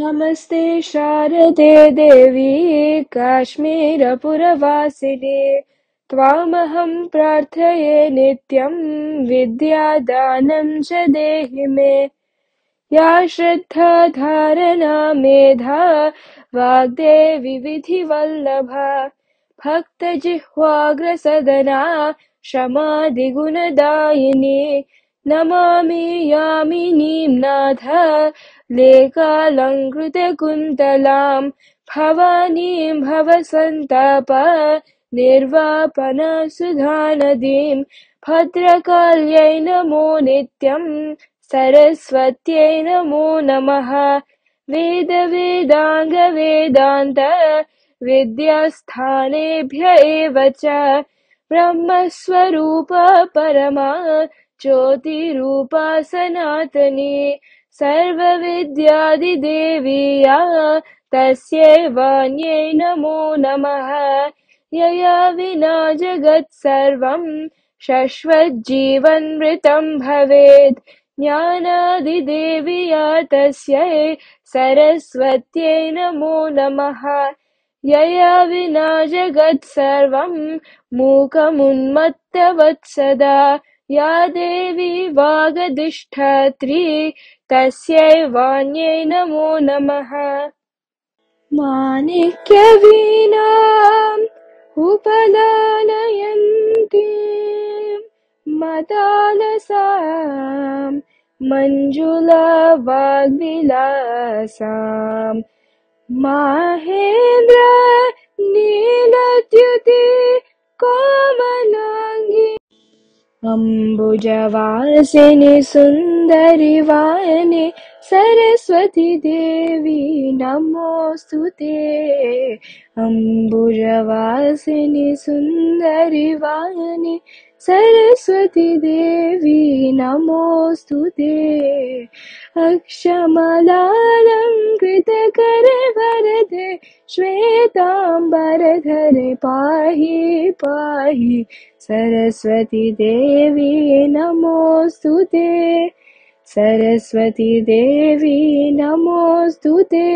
नमस्ते शारदे देवी काश्मीरपुरवासिने त्वामहं प्रार्थये नित्यं विद्यादानं च देहि मे। या श्रद्धा धारणा मेधा वाग्देवी विधिवल्लभा भक्तजिह्वाग्रसदना क्षमादिगुणदायिनी नमामि यामिनीं नाथ लेकालङ्कृतकुन्तलां भवानीं भवसन्ताप निर्वापनसुधानदीं भद्रकाल्यै नमो नित्यं सरस्वत्यै नमो नमः। वेद वेदांग वेदांत विद्यास्थानेभ्य एव च ब्रह्मस्वरूप परमा ज्योतिरूपा सनातनी सर्वविद्यादिदेवीया तस्यै वाण्यै नमो नमः। यया विना जगत्सर्वं शश्वज्जीवन्मृतं भवेत् ज्ञानादिदेवीया तस्यै सरस्वत्यै नमो नमः। यया विना जगत्सर्वं मूकमुन्मत्तवत्सदा या देवी वागधिष्ठत्री तस्यै वाण्यै नमो नमः। माणिक्यवीणाम् उपलालयन्तीं मदालसां मञ्जुलवाग्विलासां माहेन्द्र नीलद्युति कोमलाङ्गी अम्बुजवासिनि सुन्दरि वाणि सरस्वती देवी नमोऽस्तुते। अम्बुजवासिनि सुन्दरि वाणि सरस्वती देवी नमोऽस्तुते। अक्षमलालङ्कृतकरवरदे श्वेताम्बरधरे पाहि पाहि सरस्वती देवी नमोऽस्तुते। सरस्वती देवी नमोऽस्तुते।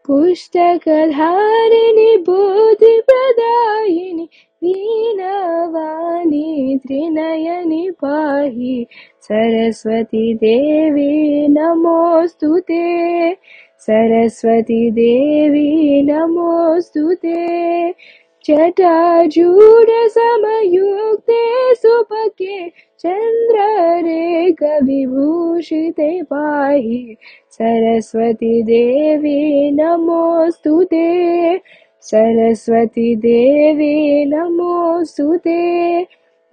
पुस्तकधारिणि बुद्धिप्रदायिनि वीणावाणि त्रिनयनि पाहि सरस्वती देवी नमोऽस्तुते। सरस्वती देवी नमोऽस्तुते। जटाजूटसमयुक्ते सुभगे चन्द्ररेखाविभूषिते पाहि सरस्वती देवी नमोऽस्तुते। सरस्वती देवी नमोऽस्तुते।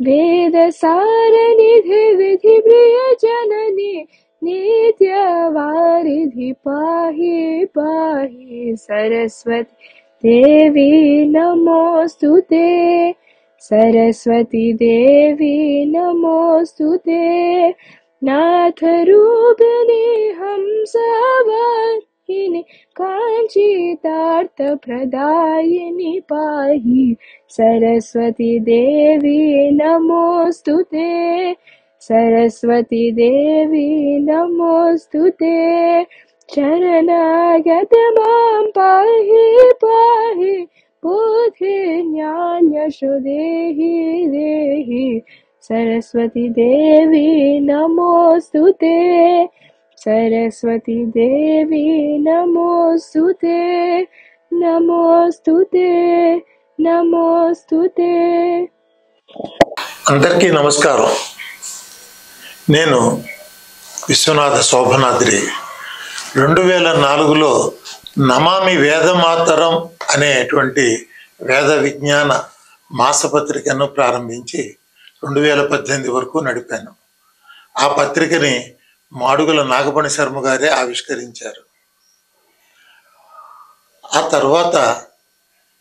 वेदसारनिधि विधिप्रियजननी नित्यवारिधि पाहि पाहि सरस्वती देवी नमोऽस्तुते। सरस्वती देवी नमोऽस्तुते। नाथरूपिणि हंसवाहिनि काञ्चितार्थप्रदायिनि पाहि सरस्वती देवी नमोऽस्तुते। सरस्वती देवी नमोऽस्तुते। शरणागत मां पाहि पाहि बुद्धिज्ञानयशो देहि देहि सरस्वती देवी नमोऽस्तुते। सरस्वती देवी नमोऽस्तुते। नमोऽस्तुते नमोऽस्तुते। అందరికీ నమస్కారం. నేను విశ్వనాథ శోభనాద్రి 2004లో నమామి వేదమాతరం అనేటువంటి వేద విజ్ఞాన మాసపత్రికను ప్రారంభించి 2018 వరకు నడిపాను. ఆ పత్రికని మాడుగుల నాగపణి శర్మ గారే ఆవిష్కరించారు. ఆ తర్వాత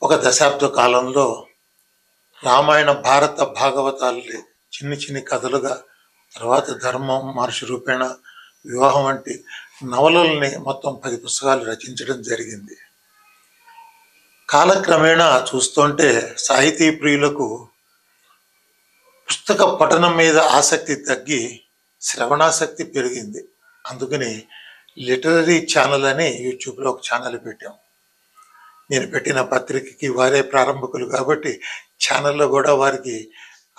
ఒక దశాబ్ద కాలంలో రామాయణ భారత భాగవతాలని చిన్ని చిన్ని కథలుగా, తర్వాత ధర్మం, మహర్షి రూపేణ, వివాహం వంటి నవలల్ని మొత్తం 10 పుస్తకాలు రచించడం జరిగింది. కాలక్రమేణా చూస్తుంటే సాహితీ ప్రియులకు పుస్తక పఠనం మీద ఆసక్తి తగ్గి శ్రవణాసక్తి పెరిగింది. అందుకని లిటరరీ ఛానల్ అని యూట్యూబ్లో ఒక ఛానల్ పెట్టాం. నేను పెట్టిన పత్రికకి వారే ప్రారంభకులు కాబట్టి ఛానల్లో కూడా వారికి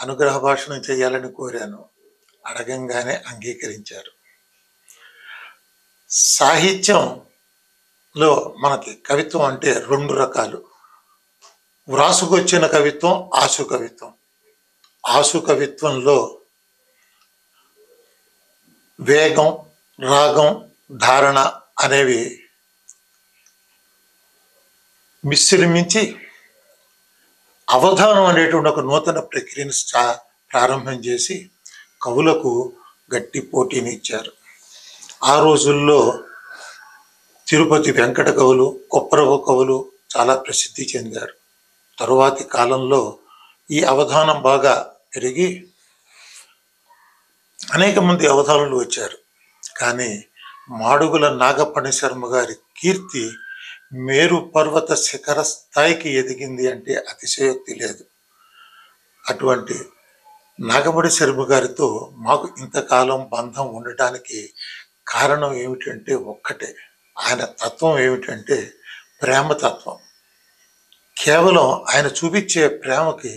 అనుగ్రహ భాషణం చేయాలని కోరాను. అడగంగానే అంగీకరించారు. సాహిత్యంలో మనకి కవిత్వం అంటే 2 రకాలు. వ్రాసుకొచ్చిన కవిత్వం, ఆసు కవిత్వం. ఆసు కవిత్వంలో వేగం, రాగం, ధారణ అనేవి మిశ్రమించి అవధానం అనేటువంటి ఒక నూతన ప్రక్రియను ప్రారంభం చేసి కవులకు గట్టి పోటీని ఇచ్చారు. ఆ రోజుల్లో తిరుపతి వెంకట కవులు, కొప్పరవ కవులు చాలా ప్రసిద్ధి చెందారు. తరువాతి కాలంలో ఈ అవధానం బాగా పెరిగి అనేక మంది అవధానులు వచ్చారు. కానీ మాడుగుల నాగపణి శర్మ గారి కీర్తి మేరు పర్వత శిఖర స్థాయికి ఎదిగింది అంటే అతిశయోక్తి లేదు. అటువంటి నాగపణి శర్మ గారితో మాకు ఇంతకాలం బంధం ఉండటానికి కారణం ఏమిటంటే ఒక్కటే, ఆయన తత్వం ఏమిటంటే ప్రేమతత్వం. కేవలం ఆయన చూపించే ప్రేమకి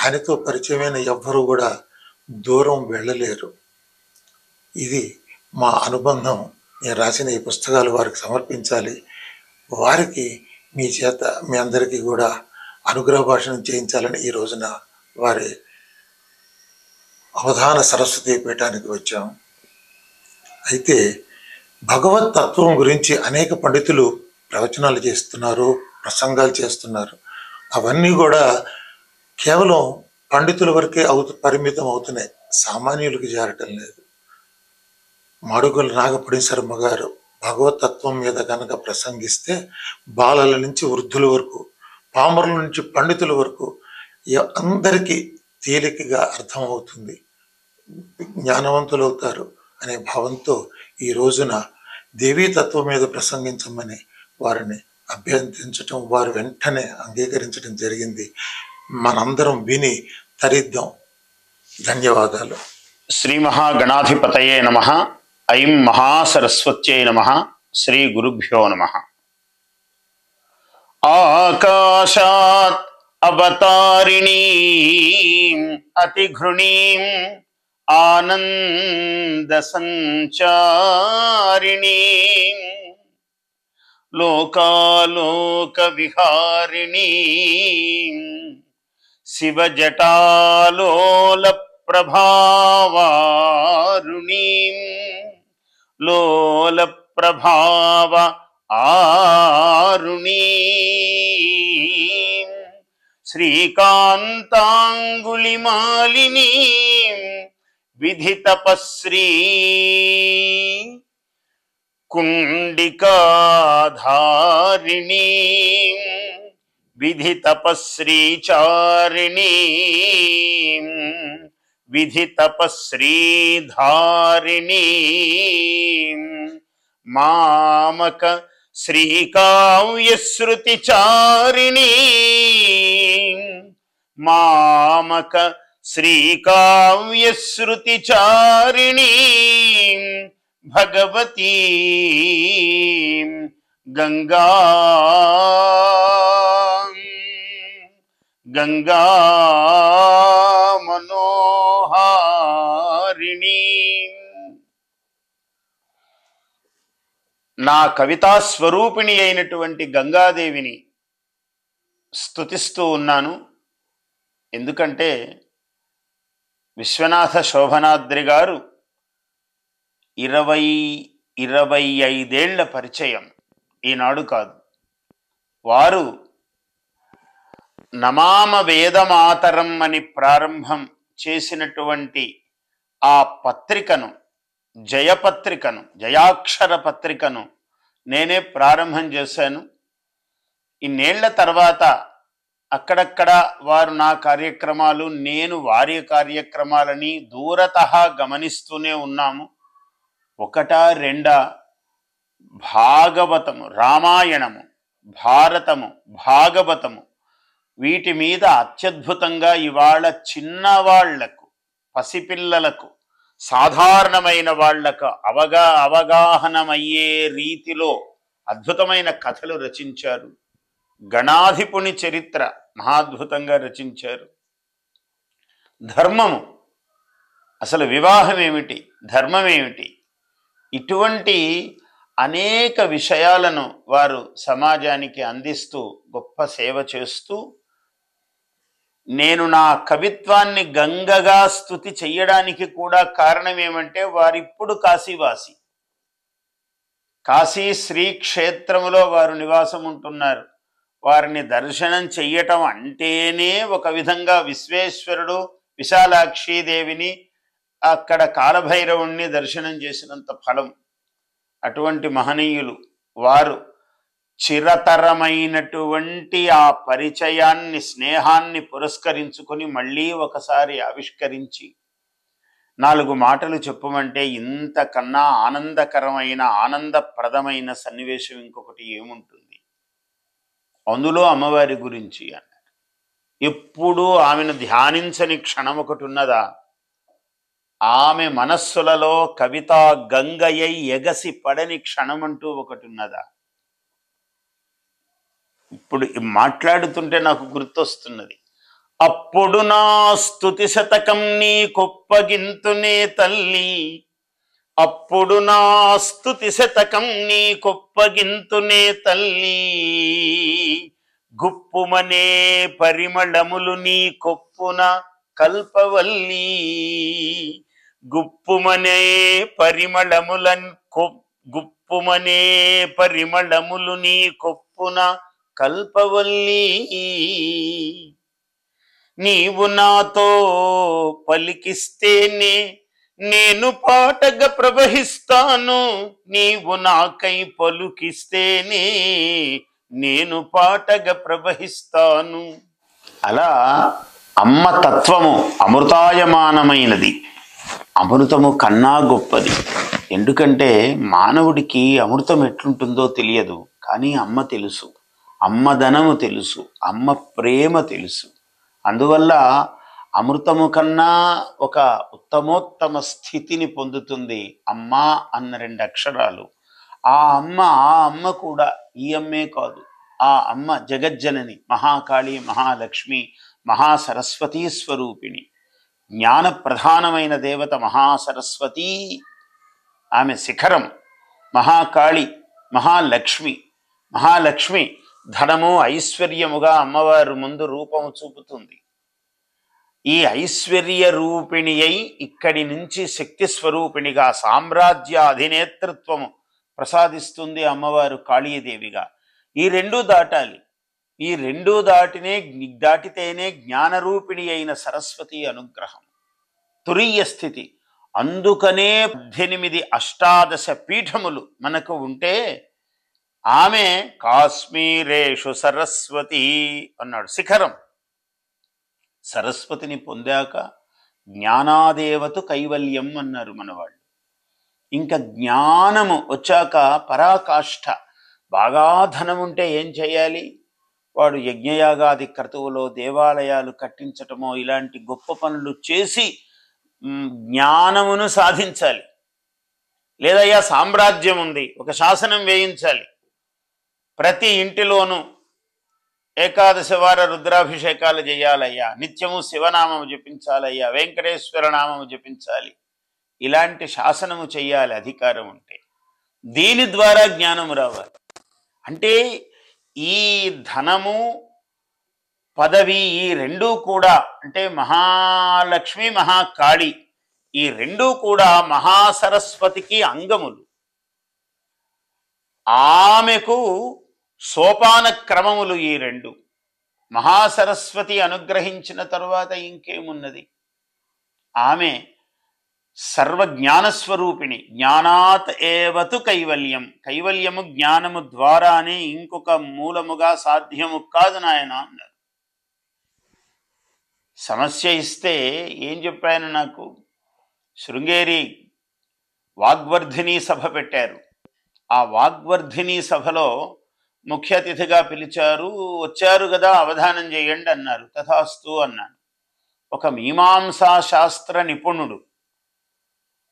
ఆయనతో పరిచయమైన ఎవ్వరూ కూడా దూరం వెళ్ళలేరు. ఇది మా అనుబంధం. నేను రాసిన ఈ పుస్తకాలు వారికి సమర్పించాలి. వారికి మీ చేత మీ అందరికీ కూడా అనుగ్రహ భాషణం చేయించాలని ఈ రోజున వారి అవధాన సరస్వతి పీఠానికి వచ్చాం. అయితే భగవత్ తత్వం గురించి అనేక పండితులు ప్రవచనాలు చేస్తున్నారు, ప్రసంగాలు చేస్తున్నారు. అవన్నీ కూడా కేవలం పండితుల వరకే పరిమితం అవుతున్నాయి, సామాన్యులకు చేరటం లేదు. మాడుగుల నాగపణి శర్మ గారు భగవతత్వం మీద కనుక ప్రసంగిస్తే బాలల నుంచి వృద్ధుల వరకు, పామరుల నుంచి పండితుల వరకు అందరికీ తేలికగా అర్థమవుతుంది, జ్ఞానవంతులు అవుతారు అనే భావంతో ఈ రోజున దేవీతత్వం మీద ప్రసంగించమని వారిని అభ్యర్థించటం, వారు వెంటనే అంగీకరించడం జరిగింది. మనందరం విని తరిద్దాం. ధన్యవాదాలు. శ్రీ మహాగణాధిపతయే నమః. ఐం మహాసరస్వత్యై నమః. శ్రీ గురుభ్యో నమః. ఆకాశాత్ అవతారిణీం అతిఘృణీం ఆనంద సంచారిణీం లోకాలోక విహారిణీం శివజటాలోల ప్రభావారుణీం లోల ప్రభావ ఆరుణీం శ్రీకాంతాంగుళిమాలినీం విధితపశ్రీ కుండికాధారిణీం విధితపశ్రీచారిణీం విధితపశ్రీధారిణీం మామక శ్రీకావ్యశ్రుతిచారిణీం మామక శ్రీకావ్యశ్రుతిచారిణీం భగవతీం గంగా మనోహారిణీం. నా కవితా స్వరూపిణి అయినటువంటి గంగాదేవిని స్తుతిస్తూ ఉన్నాను. ఎందుకంటే విశ్వనాథ శోభనాద్రి గారు 25 పరిచయం ఈనాడు కాదు. వారు నమామ వేదమాతరం అని ప్రారంభం చేసినటువంటి ఆ పత్రికను, జయపత్రికను, జయాక్షర పత్రికను నేనే ప్రారంభం చేశాను. ఇన్నేళ్ల తర్వాత అక్కడక్కడ వారు నా కార్యక్రమాలు, నేను వారి కార్యక్రమాలని దూరతః గమనిస్తూనే ఉన్నాము. ఒకటా రెండా భాగవతము, రామాయణము, భారతము, భాగవతము వీటి మీద అత్యద్భుతంగా ఇవాళ చిన్నవాళ్లకు, పసిపిల్లలకు సాధారణమైన వాళ్లకు అవగాహనమయ్యే రీతిలో అద్భుతమైన కథలు రచించారు. గణాధిపుని చరిత్ర మహాద్భుతంగా రచించారు. ధర్మము, అసలు వివాహం ఏమిటి, ధర్మం ఏమిటి, ఇటువంటి అనేక విషయాలను వారు సమాజానికి అందిస్తూ గొప్ప సేవ చేస్తూ, నేను నా కవిత్వాన్ని గంగగా స్తుతి చెయ్యడానికి కూడా కారణం ఏమంటే వారిప్పుడు కాశీవాసి. కాశీ శ్రీ క్షేత్రములో వారు నివాసం ఉంటున్నారు. వారిని దర్శనం చెయ్యటం అంటేనే ఒక విధంగా విశ్వేశ్వరుడు, విశాలాక్షీదేవిని, అక్కడ కాలభైరవుణ్ణి దర్శనం చేసినంత ఫలం. అటువంటి మహనీయులు వారు చిరతరమైనటువంటి ఆ పరిచయాన్ని, స్నేహాన్ని పురస్కరించుకొని మళ్ళీ ఒకసారి ఆవిష్కరించి 4 మాటలు చెప్పమంటే ఇంతకన్నా ఆనందకరమైన, ఆనందప్రదమైన సన్నివేశం ఇంకొకటి ఏముంటుంది. అందులో అమ్మవారి గురించి అన్నారు. ఎప్పుడూ ఆమెను ధ్యానించని క్షణం ఒకటి ఉన్నదా? ఆమె మనస్సులలో కవితా గంగయ్య ఎగసి పడని క్షణమంటూ ఒకటి ఉన్నదా? ఇప్పుడు మాట్లాడుతుంటే నాకు గుర్తొస్తున్నది. అప్పుడు నా స్తుతి శతకం నీ కొప్పగింతునే తల్లి, అప్పుడు నా స్తుతి శతకం నీ కొప్పగింతునే తల్లి, గుప్పుమనే పరిమళములు నీ కొప్పున కల్పవల్లి, గుప్పుమనే గుప్పుమనే పరిమళములు నీ కొప్పున కల్పవల్లి, నీవు నాతో పలికిస్తేనే నేను పాటగా ప్రవహిస్తాను, నీవు నాకై పలుకిస్తేనే నేను పాటగా ప్రవహిస్తాను. అలా అమ్మ తత్వము అమృతాయమానమైనది, అమృతము కన్నా గొప్పది. ఎందుకంటే మానవుడికి అమృతం ఎట్లుంటుందో తెలియదు, కానీ అమ్మ తెలుసు, అమ్మదనము తెలుసు, అమ్మ ప్రేమ తెలుసు. అందువల్ల అమృతము కన్నా ఒక ఉత్తమోత్తమ స్థితిని పొందుతుంది అమ్మ అన్న 2 అక్షరాలు. ఆ అమ్మ కూడా ఈ అమ్మే కాదు, ఆ అమ్మ జగజ్జనని, మహాకాళి, మహాలక్ష్మి, మహాసరస్వతీ స్వరూపిణి, జ్ఞాన ప్రధానమైన దేవత మహాసరస్వతి. ఆమె శిఖరం మహాకాళి, మహాలక్ష్మి. మహాలక్ష్మి ధనము, ఐశ్వర్యముగా అమ్మవారు ముందు రూపము చూపుతుంది. ఈ ఐశ్వర్య రూపిణి అయి ఇక్కడి నుంచి శక్తి స్వరూపిణిగా సామ్రాజ్య అధినేతృత్వము ప్రసాదిస్తుంది అమ్మవారు కాళీదేవిగా. ఈ 2 దాటాలి. ఈ 2 దాటితేనే జ్ఞానరూపిణి అయిన సరస్వతి అనుగ్రహం, తురీయ స్థితి. అందుకనే 18 అష్టాదశ పీఠములు మనకు ఉంటే ఆమె కాశ్మీరేషు సరస్వతి అన్నాడు. శిఖరం సరస్వతిని పొందాక జ్ఞానాదేవతు కైవల్యం అన్నారు మనవాళ్ళు. ఇంకా జ్ఞానము వచ్చాక పరాకాష్ఠ. బాగా ధనం ఉంటే ఏం చేయాలి? వాడు యజ్ఞయాగాది క్రతువులో దేవాలయాలు కట్టించటమో ఇలాంటి గొప్ప పనులు చేసి జ్ఞానమును సాధించాలి. లేదయ్యా సామ్రాజ్యం ఉంది, ఒక శాసనం వేయించాలి, ప్రతి ఇంటిలోనూ ఏకాదశి వార రుద్రాభిషేకాలు చేయాలయ్యా, నిత్యము శివనామము జపించాలయ్యా, వెంకటేశ్వర నామము జపించాలి, ఇలాంటి శాసనము చెయ్యాలి అధికారం ఉంటే. దీని ద్వారా జ్ఞానము రావాలి. అంటే ఈ ధనము, పదవి, ఈ 2 కూడా, అంటే మహాలక్ష్మి, మహాకాళి, ఈ 2 కూడా మహాసరస్వతికి అంగములు. ఆమెకు సోపాన క్రమములు ఈ 2. మహాసరస్వతి అనుగ్రహించిన తరువాత ఇంకేమున్నది? ఆమె సర్వజ్ఞానస్వరూపిణి. జ్ఞానాత్ ఏవతు కైవల్యం. కైవల్యము జ్ఞానము ద్వారానే, ఇంకొక మూలముగా సాధ్యము కాదు నాయన అన్నారు. సమస్య ఇస్తే ఏం చెప్పాను? నాకు శృంగేరి వాగ్వర్ధిని సభ పెట్టారు. ఆ వాగ్వర్ధిని సభలో ముఖ్య అతిథిగా పిలిచారు. వచ్చారు కదా, అవధానం చేయండి అన్నారు. తథాస్తు అన్నాను. ఒక మీమాంసా శాస్త్ర నిపుణుడు,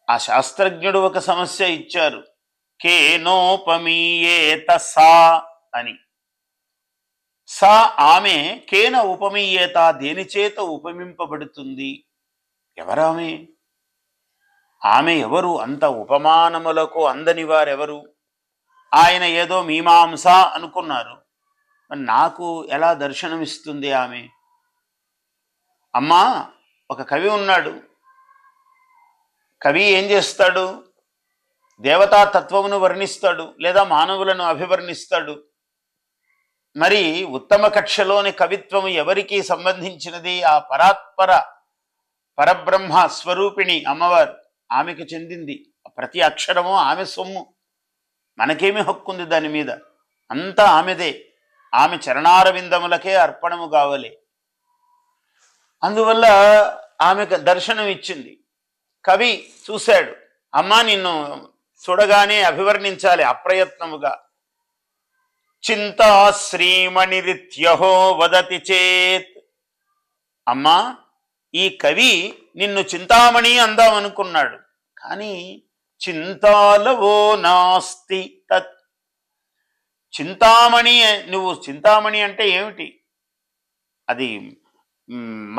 ఆ శాస్త్రజ్ఞుడు ఒక సమస్య ఇచ్చారు, కేనోపమీయేత సా అని. సా ఆమె కేన ఉపమీయేత దేని చేత ఉపమింపబడుతుంది? ఎవరామె? ఆమె ఎవరు? అంత ఉపమానములకు అందని వారెవరు? ఆయన ఏదో మీమాంస అనుకున్నారు, మరి నాకు ఎలా దర్శనమిస్తుంది ఆమె? అమ్మా, ఒక కవి ఉన్నాడు. కవి ఏం చేస్తాడు? దేవతా తత్వమును వర్ణిస్తాడు లేదా మానవులను అభివర్ణిస్తాడు. మరి ఉత్తమ కక్షలోని కవిత్వము ఎవరికి సంబంధించినది? ఆ పరబ్రహ్మ స్వరూపిణి అమ్మవారు, ఆమెకు చెందింది. ప్రతి అక్షరము ఆమె సొమ్ము, మనకేమి హక్కుంది దాని మీద? అంతా ఆమెదే. ఆమె చరణారవిందములకే అర్పణము కావాలి. అందువల్ల ఆమెకు దర్శనం ఇచ్చింది. కవి చూశాడు, అమ్మా నిన్ను చూడగానే అభివర్ణించాలి అప్రయత్నముగా. చింతా శ్రీమణిరిత్యహో వదతి చేత్. అమ్మా, ఈ కవి నిన్ను చింతామణి అందామనుకున్నాడు, కానీ చింతాలవో నాస్తి తత్. చింతామణి, నువ్వు చింతామణి అంటే ఏమిటి? అది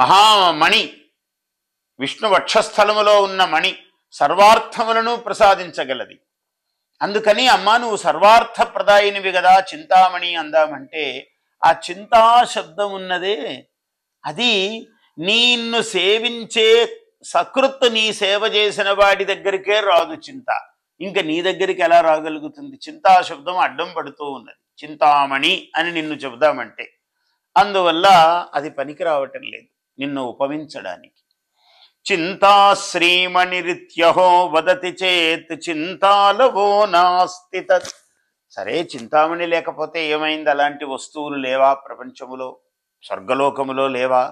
మహామణి, విష్ణు వక్షస్థలములో ఉన్న మణి, సర్వార్థములను ప్రసాదించగలది. అందుకని అమ్మా నువ్వు సర్వార్థ ప్రదాయినివి కదా, చింతామణి అందామంటే ఆ చింతా శబ్దం ఉన్నదే, అది నిన్ను సేవించే సకృత్, నీ సేవ చేసిన వాడి దగ్గరికే రాదు చింత, ఇంకా నీ దగ్గరికి ఎలా రాగలుగుతుంది? చింతా శబ్దం అడ్డం పడుతూ ఉన్నది చింతామణి అని నిన్ను చెబుదామంటే. అందువల్ల అది పనికి రావటం లేదు నిన్ను ఉపమించడానికి. చింతా శ్రీమణిరిత్యహో వదతి చేత్ చింతాలవో నాస్తి తత్. సరే, చింతామణి లేకపోతే ఏమైంది? అలాంటి వస్తువులు లేవా ప్రపంచములో? స్వర్గలోకములో లేవా?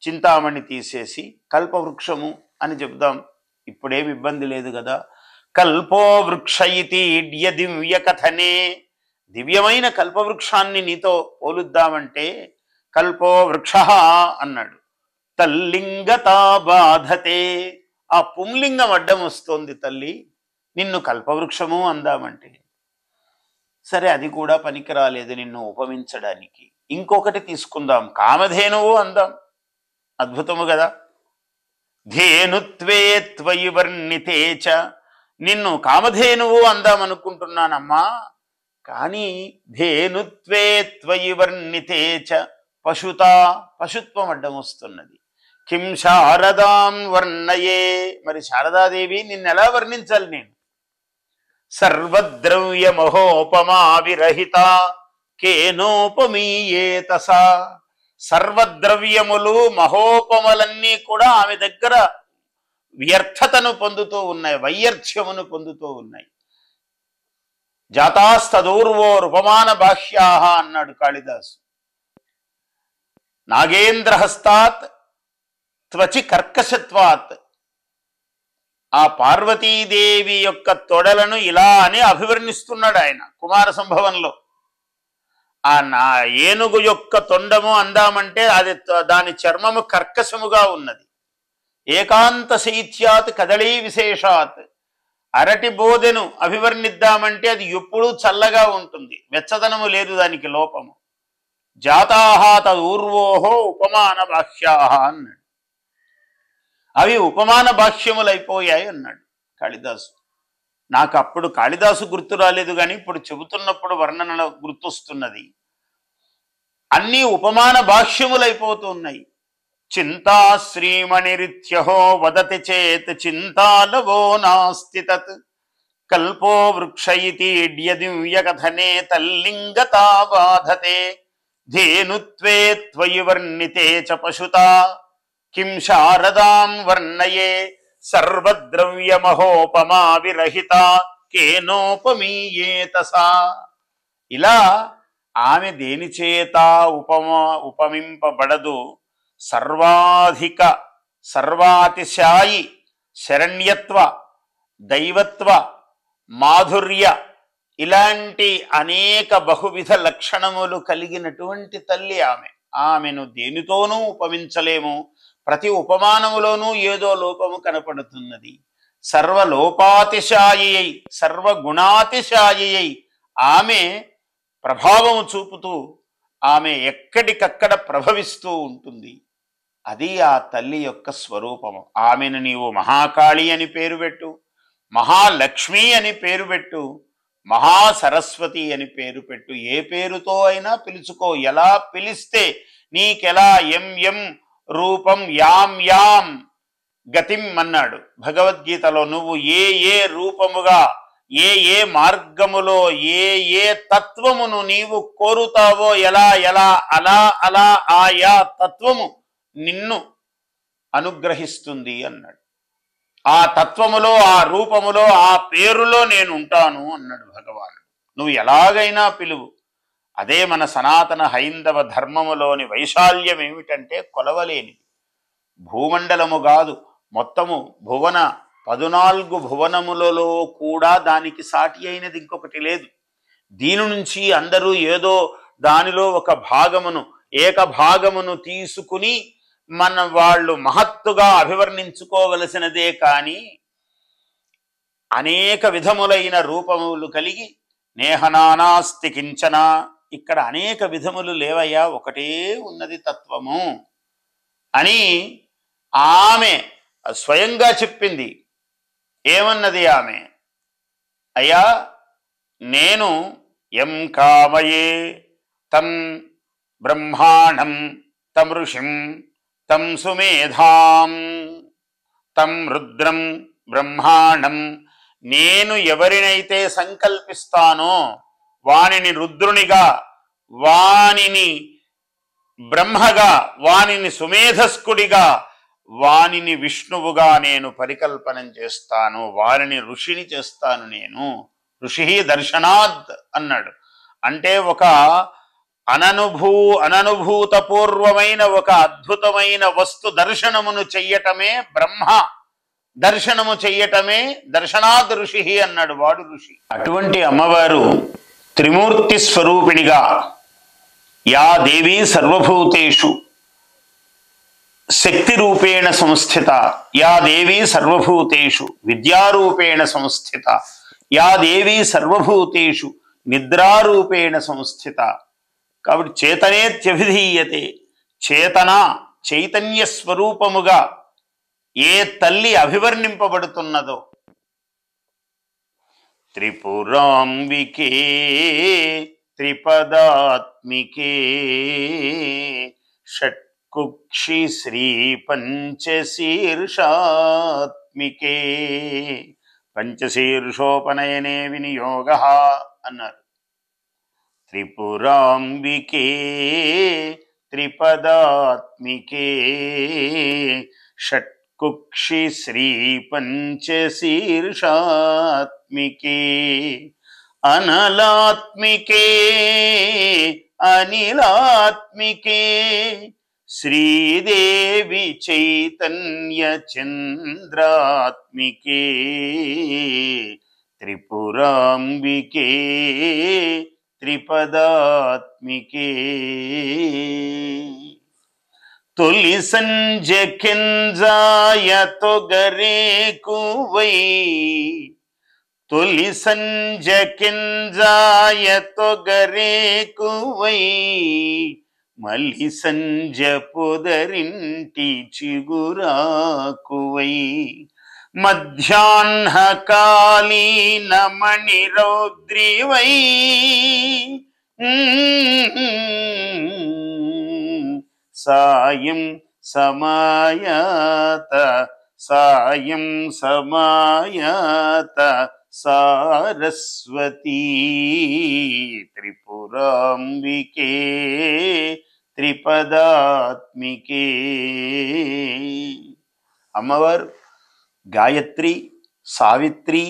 చింతామణి తీసేసి కల్పవృక్షము అని చెబుదాం, ఇప్పుడేమి ఇబ్బంది లేదు కదా. కల్పో వృక్ష ఇతి ఇడ్య దివ్య కథనే. దివ్యమైన కల్పవృక్షాన్ని నీతో పోలుద్దామంటే కల్పో వృక్ష అన్నాడు. తల్లింగతా బాధతే. ఆ పుంలింగం అడ్డం వస్తోంది తల్లి, నిన్ను కల్పవృక్షము అందామంటే. సరే, అది కూడా పనికి రాలేదు నిన్ను ఉపమించడానికి. ఇంకొకటి తీసుకుందాం, కామధేనువు అందాం. అద్భుతము కదా. ధేనుత్వే త్వయి వర్ణితేచ. నిన్ను కామధేనువు అందామనుకుంటున్నానమ్మా, కానీ ధేనుత్వే త్వయి వర్ణితేచ పశుత్వం అడ్డం వస్తున్నది. కిం శారదాం వర్ణయే. మరి శారదాదేవి నిన్నెలా వర్ణించాలి నేను? సర్వద్రవ్య మహోపమా విరహిత కేనోపమీయేత సా. సర్వద్రవ్యములు మహోపమలన్నీ కూడా ఆమె దగ్గర వ్యర్థతను పొందుతూ ఉన్నాయి, వైయర్థ్యమును పొందుతూ ఉన్నాయి. జాతాస్తదూర్వోరుపమాన బాహ్యాహ అన్నాడు కాళిదాసు. నాగేంద్రహస్తాత్ త్వచి కర్కశత్వాత్. ఆ పార్వతీదేవి యొక్క తొడలను ఇలా అని అభివర్ణిస్తున్నాడు ఆయన కుమార సంభవంలో. ఆ ఏనుగు యొక్క తొండము అందామంటే అది దాని చర్మము కర్కశముగా ఉన్నది. ఏకాంత శైత్యాత్ కదళీ విశేషాత్. అరటి బోధెను అభివర్ణిద్దామంటే అది ఎప్పుడూ చల్లగా ఉంటుంది, వెచ్చదనము లేదు దానికి లోపము. జాతాహ తదూర్వోహో ఉపమాన బాహ్యాహ అన్నాడు. అవి ఉపమాన బాహ్యములైపోయాయి అన్నాడు కాళిదాసు. నాకు అప్పుడు కాళిదాసు గుర్తు రాలేదు, కానీ ఇప్పుడు చెబుతున్నప్పుడు వర్ణనలో గుర్తొస్తున్నది. అన్నీ ఉపమాన బాహ్యములైపోతూ ఉన్నాయి. చింతా శ్రీమణిరిత్యహో వదతి చేత్ చింతాలవో నాస్తి తత్. కల్పో వృక్ష ఇతి ఇడ్య దివ్య కథనే తల్లింగతా బాధతే. ధేనుత్వే త్వయి వర్ణితే చ పశుతా కిం శారదాం వర్ణయే. సర్వద్రవ్యమహోపమా విరహిత కేనోపమీయేత సా. ఇలా ఆమె దేని చేత ఉపమింపబడదు? సర్వాధిక సర్వాతిశాయి శరణ్యత్వ దైవత్వ మాధుర్య ఇలాంటి అనేక బహువిధ లక్షణములు కలిగినటువంటి తల్లి ఆమె. ఆమెను దేనితోనూ ఉపమించలేము. ప్రతి ఉపమానములోనూ ఏదో లోపము కనపడుతున్నది. సర్వలోపాతిశాయి సర్వగుణాతిశాయి ఆమె ప్రభావము చూపుతూ ఆమె ఎక్కడికక్కడ ప్రభవిస్తూ ఉంటుంది. అది ఆ తల్లి యొక్క స్వరూపము. ఆమెను నీవు మహాకాళి అని పేరు పెట్టు, మహాలక్ష్మి అని పేరు పెట్టు, మహాసరస్వతి అని పేరు పెట్టు, ఏ పేరుతో అయినా పిలుచుకో. ఎలా పిలిస్తే నీకెలా ఎం రూపం యాం యాం గతిం అన్నాడు భగవద్గీతలో. నువ్వు ఏ ఏ రూపముగా ఏ ఏ మార్గములో ఏ ఏ తత్వమును నీవు కోరుతావో ఎలా ఎలా అలా అలా ఆయా తత్వము నిన్ను అనుగ్రహిస్తుంది అన్నాడు. ఆ తత్వములో ఆ రూపములో ఆ పేరులో నేను ఉంటాను అన్నాడు భగవానుడు. నువ్వు ఎలాగైనా పిలువు. అదే మన సనాతన హైందవ ధర్మములోని వైశాల్యం ఏమిటంటే కొలవలేనిది. భూమండలము కాదు, మొత్తము 14 భువనములలో కూడా దానికి సాటి అయినది ఇంకొకటి లేదు. దీని నుంచి అందరూ ఏదో దానిలో ఒక భాగమును ఏక భాగమును తీసుకుని మన వాళ్ళు మహత్తుగా అభివర్ణించుకోవలసినదే కానీ అనేక విధములైన రూపములు కలిగి నేహనానాస్తి కించన, ఇక్కడ అనేక విధములు లేవయ్యా, ఒకటే ఉన్నది తత్వము అని ఆమె స్వయంగా చెప్పింది. ఏమన్నది ఆమె? అయ్యా, నేను ఎం కామయే తం బ్రహ్మాణం తం ఋషిం తం సుమేధాం తం రుద్రం బ్రహ్మాణం, నేను ఎవరినైతే సంకల్పిస్తానో వానిని రుద్రునిగా, వానిని బ్రహ్మగా, వానిని సుమేధస్కుడిగా, వానిని విష్ణువుగా నేను పరికల్పనం చేస్తాను, వారిని ఋషిని చేస్తాను. నేను ఋషి దర్శనాత్ అన్నాడు. అంటే ఒక అననుభూతపూర్వమైన ఒక అద్భుతమైన వస్తు దర్శనమును చెయ్యటమే బ్రహ్మ దర్శనము చెయ్యటమే దర్శనాత్ ఋషి అన్నాడు. వాడు ఋషి. అటువంటి అమ్మవారు త్రిమూర్తి స్వరూపిణిగా, యా దేవీ సర్వభూతేషు శక్తి రూపేణ సంస్థిత, యా దేవీ సర్వభూతేషు విద్యారూపేణ సంస్థిత, యా దేవీ సర్వభూతేషు నిద్రారూపేణ సంస్థిత. కాబట్టి చేతనేత్యభిధీయతే, చేతన చైతన్య స్వరూపముగా ఏ తల్లి అభివర్ణింపబడుతున్నదో, త్రిపురాంబికే త్రిపదాత్మికే షట్కుక్షి శ్రీ పంచశీర్షాత్మికే పంచశీర్షోపనయనే వినియోగ అన్నారు. త్రిపురాంబికే త్రిపదాత్మికే షట్కుక్షి శ్రీ పంచశీర్షాత్మికే అనలాత్మికే అనిలాత్మికే శ్రీదేవి చైతన్య చంద్రాత్మికే త్రిపురాంబికే త్రిపదాత్మికే. తొలి సంజ కెంజాయ తొగరే కువై, తొలి సంజ కెంజాయ తొగరే కువై, మలి సంజ పొదరింటి చిగురాకువై, మధ్యాహ్నకాలీన మణిరౌద్రివై, సాయం సమాయాత సాయం సమాయాత సారస్వతీ త్రిపురాంబికే త్రిపదాత్మికే. అమ్మవారు గాయత్రి, సావిత్రి,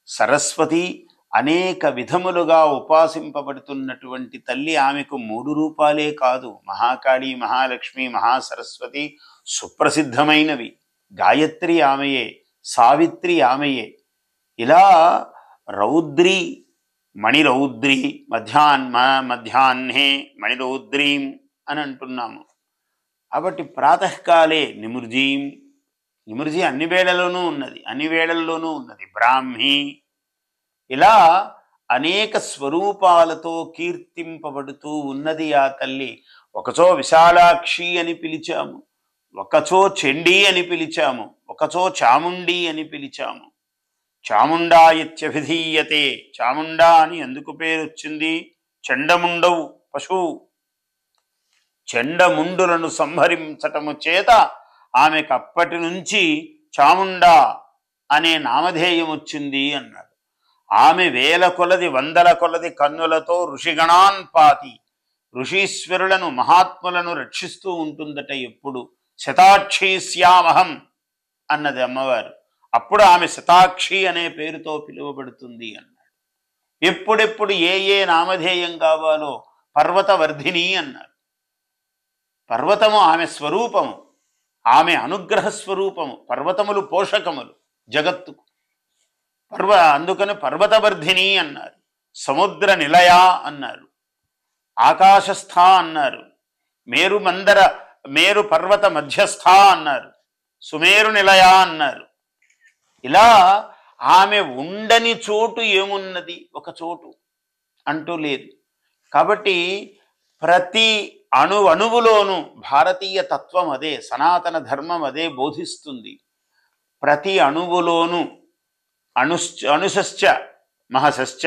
సరస్వతి అనేక విధములుగా ఉపాసింపబడుతున్నటువంటి తల్లి. ఆమెకు 3 రూపాలే కాదు, మహాకాళి, మహాలక్ష్మి, మహాసరస్వతి సుప్రసిద్ధమైనవి. గాయత్రి ఆమెయే, సావిత్రి ఆమెయే. ఇలా రౌద్రి, మణిరౌద్రి, మధ్యాహ్నే మణిరౌద్రీం అని అంటున్నాము. కాబట్టి ప్రాతకాలే నిమృజీం, నిమృజి అన్ని వేళల్లోనూ ఉన్నది, అన్ని వేళల్లోనూ ఉన్నది. బ్రాహ్మి, ఇలా అనేక స్వరూపాలతో కీర్తింపబడుతూ ఉన్నది ఆ తల్లి. ఒకచో విశాలాక్షి అని పిలిచాము, ఒకచో చండీ అని పిలిచాము, ఒకచో చాముండి అని పిలిచాము. చాముండా ఇత్యభిధీయతే. చాముండా అని ఎందుకు పేరు వచ్చింది? చండముండవు పశువు, చండముండులను సంహరించటము చేత ఆమెకు అప్పటి నుంచి చాముండా అనే నామధేయం వచ్చింది అన్నాడు. ఆమె వేల కొలది వందల కొలది కన్నులతో ఋషిగణాన్ పాతి, ఋషీశ్వరులను మహాత్ములను రక్షిస్తూ ఉంటుందట ఎప్పుడు. శతాక్షి శ్యామహం అన్నది అమ్మవారు. అప్పుడు ఆమె శతాక్షి అనే పేరుతో పిలువబడుతుంది అన్నాడు. ఎప్పుడెప్పుడు ఏ ఏ నామధేయం కావాలో పర్వతవర్ధిని అన్నారు. పర్వతము ఆమె స్వరూపము, ఆమె అనుగ్రహ స్వరూపము. పర్వతములు పోషకములు జగత్తుకు. అందుకని పర్వతవర్ధిని అన్నారు. సముద్ర నిలయ అన్నారు, ఆకాశస్థ అన్నారు, మేరు పర్వత మధ్యస్థ అన్నారు, సుమేరు నిలయ అన్నారు. ఇలా ఆమె ఉండని చోటు ఏమున్నది? ఒక చోటు అంటూ లేదు. కాబట్టి ప్రతి అణువులోనూ భారతీయ తత్వం అదే, సనాతన ధర్మం అదే బోధిస్తుంది. ప్రతి అణువులోనూ అణుశ్చ మహశ్చ,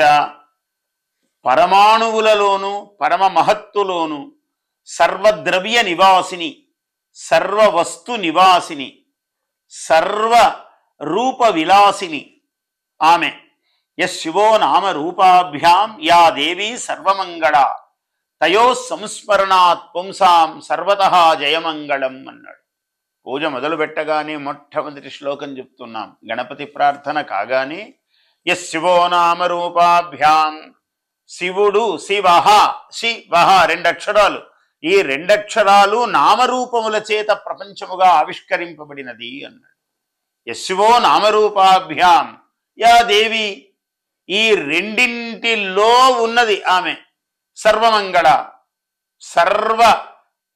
పరమాణువులలోనూ పరమ మహత్తులోనూ సర్వద్రవ్య నివాసిని, సర్వవస్తు నివాసిని, సర్వ రూప విలాసిని ఆమె. యశివో నామ రూపాభ్యాం యా దేవీ సర్వమంగళ, తయో సంస్మరణాత్ పుంసాం సర్వతః జయమంగళం అన్నాడు. పూజ మొదలు పెట్టగానే మొట్టమొదటి శ్లోకం చెప్తున్నాం. గణపతి ప్రార్థన కాగానే యశివో నామ రూపాభ్యాం, శివుడు శివః, శివః రెండక్షరాలు. ఈ రెండక్షరాలు నామరూపముల చేత ప్రపంచముగా ఆవిష్కరింపబడినది అన్నాడు. యశివో నామరూపాభ్యాం యా దేవి, ఈ రెండింటిలో ఉన్నది ఆమె. సర్వమంగళ, సర్వ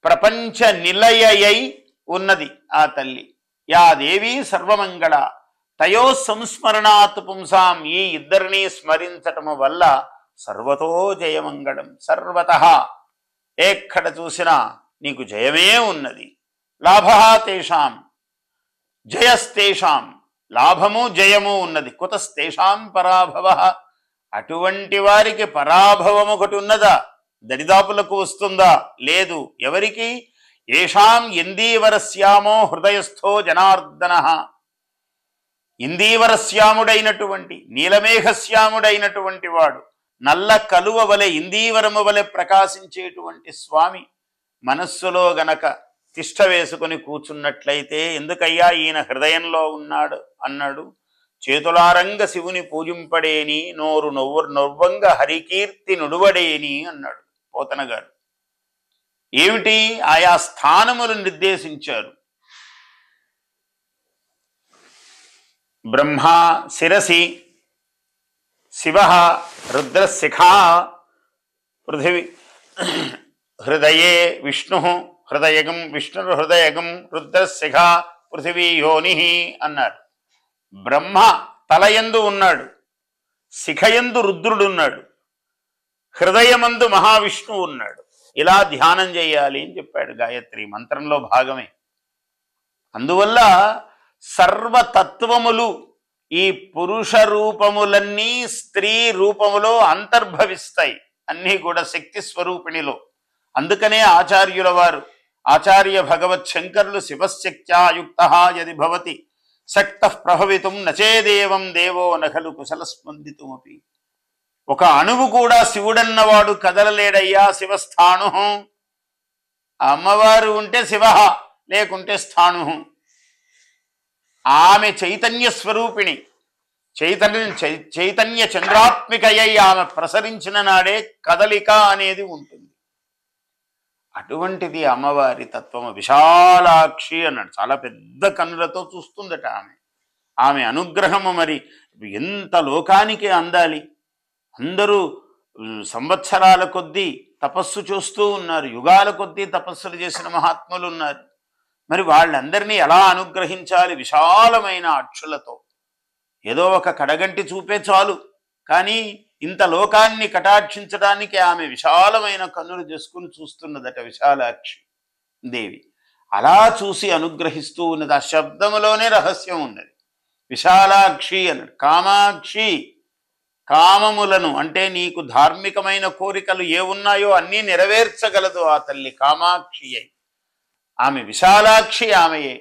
ప్రపంచ నిలయై ఉన్నది ఆ తల్లి. యా దేవి సర్వమంగళ, తయో సంస్మరణాత్ పుంసాం, ఈ ఇద్దరిని స్మరించటము వల్ల సర్వతో జయమంగళం. సర్వతః, ఎక్కడ చూసినా నీకు జయమే ఉన్నది. లాభః తేషాం, జయస్తేషాం, లాభము జయము ఉన్నది. కుతస్తేషాం పరాభవః, అటువంటి వారికి పరాభవం ఒకటి ఉన్నదా? దరిదాపులకు వస్తుందా? లేదు. ఎవరికి? ఏషాం ఇందీవరశ్యామో హృదయస్థో జనార్దనః, ఇందీవరశ్యాముడైనటువంటి నీలమేఘశ్యాముడైనటువంటి వాడు, నల్ల కలువ వలె ఇందీవరము వలె ప్రకాశించేటువంటి స్వామి మనస్సులో గనక తిష్ట వేసుకొని కూర్చున్నట్లయితే, ఎందుకయ్యా ఈయన హృదయంలో ఉన్నాడు అన్నాడు. చేతులారంగ శివుని పూజింపడేని, నోరు నొవ్వంగ హరికీర్తి నుడువడేని అన్నాడు పోతన గారు. ఏమిటి? ఆయా స్థానములు నిర్దేశించారు. బ్రహ్మ శిరసి, శివ రుద్రశిఖా, పృథివీ హృదయే విష్ణు హృదయగం, విష్ణుర్హృదయగం రుద్రశిఖ పృథివీ యోని అన్నారు. బ్రహ్మ తలయందు ఉన్నాడు, శిఖయందు రుద్రుడున్నాడు, హృదయమందు మహావిష్ణువు ఉన్నాడు. ఇలా ధ్యానం చేయాలి అని చెప్పాడు. గాయత్రి మంత్రంలో భాగమే. అందువల్ల సర్వతత్వములు, ఈ పురుష రూపములన్నీ స్త్రీ రూపములో అంతర్భవిస్తాయి. అన్నీ కూడా శక్తి స్వరూపిణిలో. అందుకనే ఆచార్యుల వారు, ఆచార్య భగవత్ శంకరులు, శివశక్త్యాయుక్త యది భవతి శక్త ప్రభవితుం నచేదేవం దేవో నఖలు కుశల స్పందితుమపి. ఒక అణువు కూడా శివుడన్నవాడు కదలలేడయ్యా. శివస్థాణు, అమ్మవారు ఉంటే శివ, లేకుంటే స్థాణు. ఆమె చైతన్య స్వరూపిణి, చైతన్య చంద్రాత్మికయ్యి ఆమె ప్రసరించిన నాడే కదలిక అనేది ఉంటుంది. అటువంటిది అమ్మవారి తత్వము. విశాలాక్షి అన్నాడు. చాలా పెద్ద కన్నులతో చూస్తుందట ఆమె. ఆమె అనుగ్రహము మరి ఎంత లోకానికి అందాలి. అందరూ సంవత్సరాల కొద్దీ తపస్సు చేస్తూ ఉన్నారు, యుగాల కొద్దీ తపస్సులు చేసిన మహాత్ములు ఉన్నారు. మరి వాళ్ళందరినీ ఎలా అనుగ్రహించాలి? విశాలమైన అక్షులతో. ఏదో ఒక కడగంటి చూపే చాలు, కానీ ఇంత లోకాన్ని కటాక్షించడానికి ఆమె విశాలమైన కన్నులు చేసుకుని చూస్తున్నదట విశాలాక్షి దేవి. అలా చూసి అనుగ్రహిస్తూ ఉన్నది. ఆ శబ్దములోనే రహస్యం ఉన్నది. విశాలాక్షి అన్నాడు. కామాక్షి, కామములను అంటే నీకు ధార్మికమైన కోరికలు ఏ ఉన్నాయో అన్నీ నెరవేర్చగలదు ఆ తల్లి కామాక్షి అయి. ఆమె విశాలాక్షి ఆమెయే,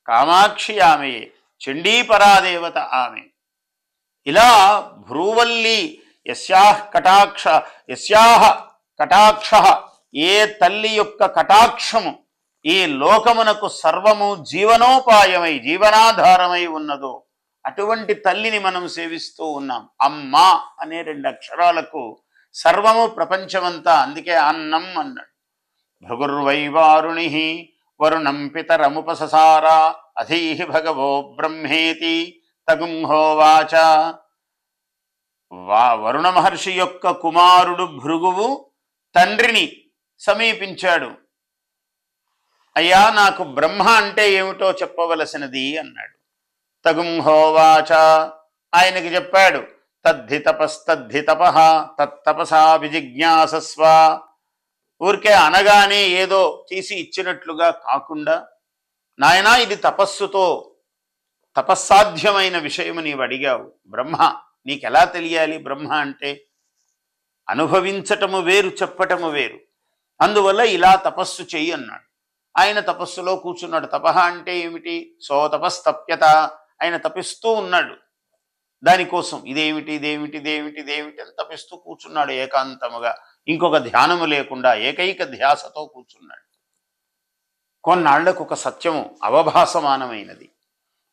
కామాక్షి ఆమెయే, చండీపరాదేవత ఆమె. ఇలా భ్రూవల్లి యస్యాహ కటాక్ష, ఏ తల్లి యొక్క కటాక్షము ఈ లోకమునకు సర్వము జీవనోపాయమై జీవనాధారమై ఉన్నదో అటువంటి తల్లిని మనం సేవిస్తూ ఉన్నాం. అమ్మ అనే 2 అక్షరాలకు సర్వము ప్రపంచమంతా. అందుకే అన్నం అన్నాడు. భృగుర్వైవారుణి వరుణం పితరముపససార అధీహి భగవో బ్రహ్మేతి తగుంహోవాచ. వరుణ మహర్షి యొక్క కుమారుడు భృగువు తండ్రిని సమీపించాడు. అయ్యా, నాకు బ్రహ్మ అంటే ఏమిటో చెప్పవలసినది అన్నాడు. తగుంహోవాచ, ఆయనకి చెప్పాడు. తద్ధి తపస్తద్ధి తత్తపసా విజిజ్ఞాసస్వ. ఊరికే అనగానే ఏదో తీసి ఇచ్చినట్లుగా కాకుండా, నాయనా ఇది తపస్సుతో తపస్సాధ్యమైన విషయము నీవు అడిగావు. బ్రహ్మ నీకెలా తెలియాలి? బ్రహ్మ అంటే అనుభవించటము వేరు, చెప్పటము వేరు. అందువల్ల ఇలా తపస్సు చెయ్యి అన్నాడు. ఆయన తపస్సులో కూర్చున్నాడు. తపహ అంటే ఏమిటి? సో తపస్తప్యత. ఆయన తపిస్తూ ఉన్నాడు దానికోసం. ఇదేమిటి ఇదేమిటి ఇదేమిటి ఇదేమిటి అని తపిస్తూ కూర్చున్నాడు ఏకాంతముగా. ఇంకొక ధ్యానము లేకుండా ఏకైక ధ్యాసతో కూర్చున్నాడు. కొన్నాళ్లకు ఒక సత్యము అవభాసమానమైనది.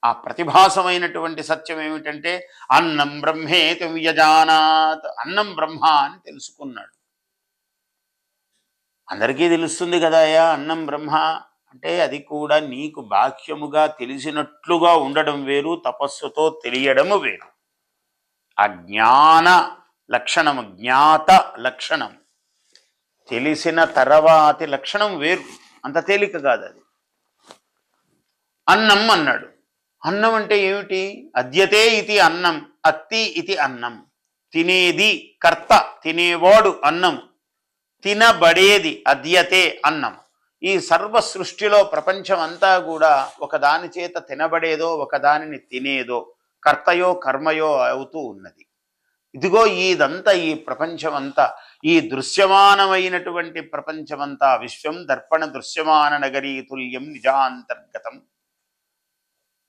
ఆ ప్రతిభాసమైనటువంటి సత్యం ఏమిటంటే అన్నం బ్రహ్మేతి వ్యజానాత్. అన్నం బ్రహ్మ అని తెలుసుకున్నాడు. అందరికీ తెలుస్తుంది కదాయా అన్నం బ్రహ్మ అంటే. అది కూడా నీకు బాహ్యముగా తెలిసినట్లుగా ఉండడం వేరు, తపస్సుతో తెలియడము వేరు. ఆ జ్ఞాన లక్షణము, జ్ఞాత లక్షణం, తెలిసిన తర్వాతి లక్షణం వేరు. అంత తేలిక కాదు అది. అన్నం అన్నాడు. అన్నం అంటే ఏమిటి? అద్యతే ఇది అన్నం, అత్తి ఇది అన్నం. తినేది కర్త, తినేవాడు అన్నం, తినబడేది అద్యతే అన్నం. ఈ సర్వ సృష్టిలో ప్రపంచం అంతా కూడా ఒకదాని చేత తినబడేదో ఒకదానిని తినేదో, కర్తయో కర్మయో అవుతూ ఉన్నది. ఇదిగో ఇదంతా, ఈ ప్రపంచమంతా, ఈ దృశ్యమానమైనటువంటి ప్రపంచమంతా విశ్వం దర్పణ దృశ్యమాన నగరీ తుల్యం నిజాంతర్గతం.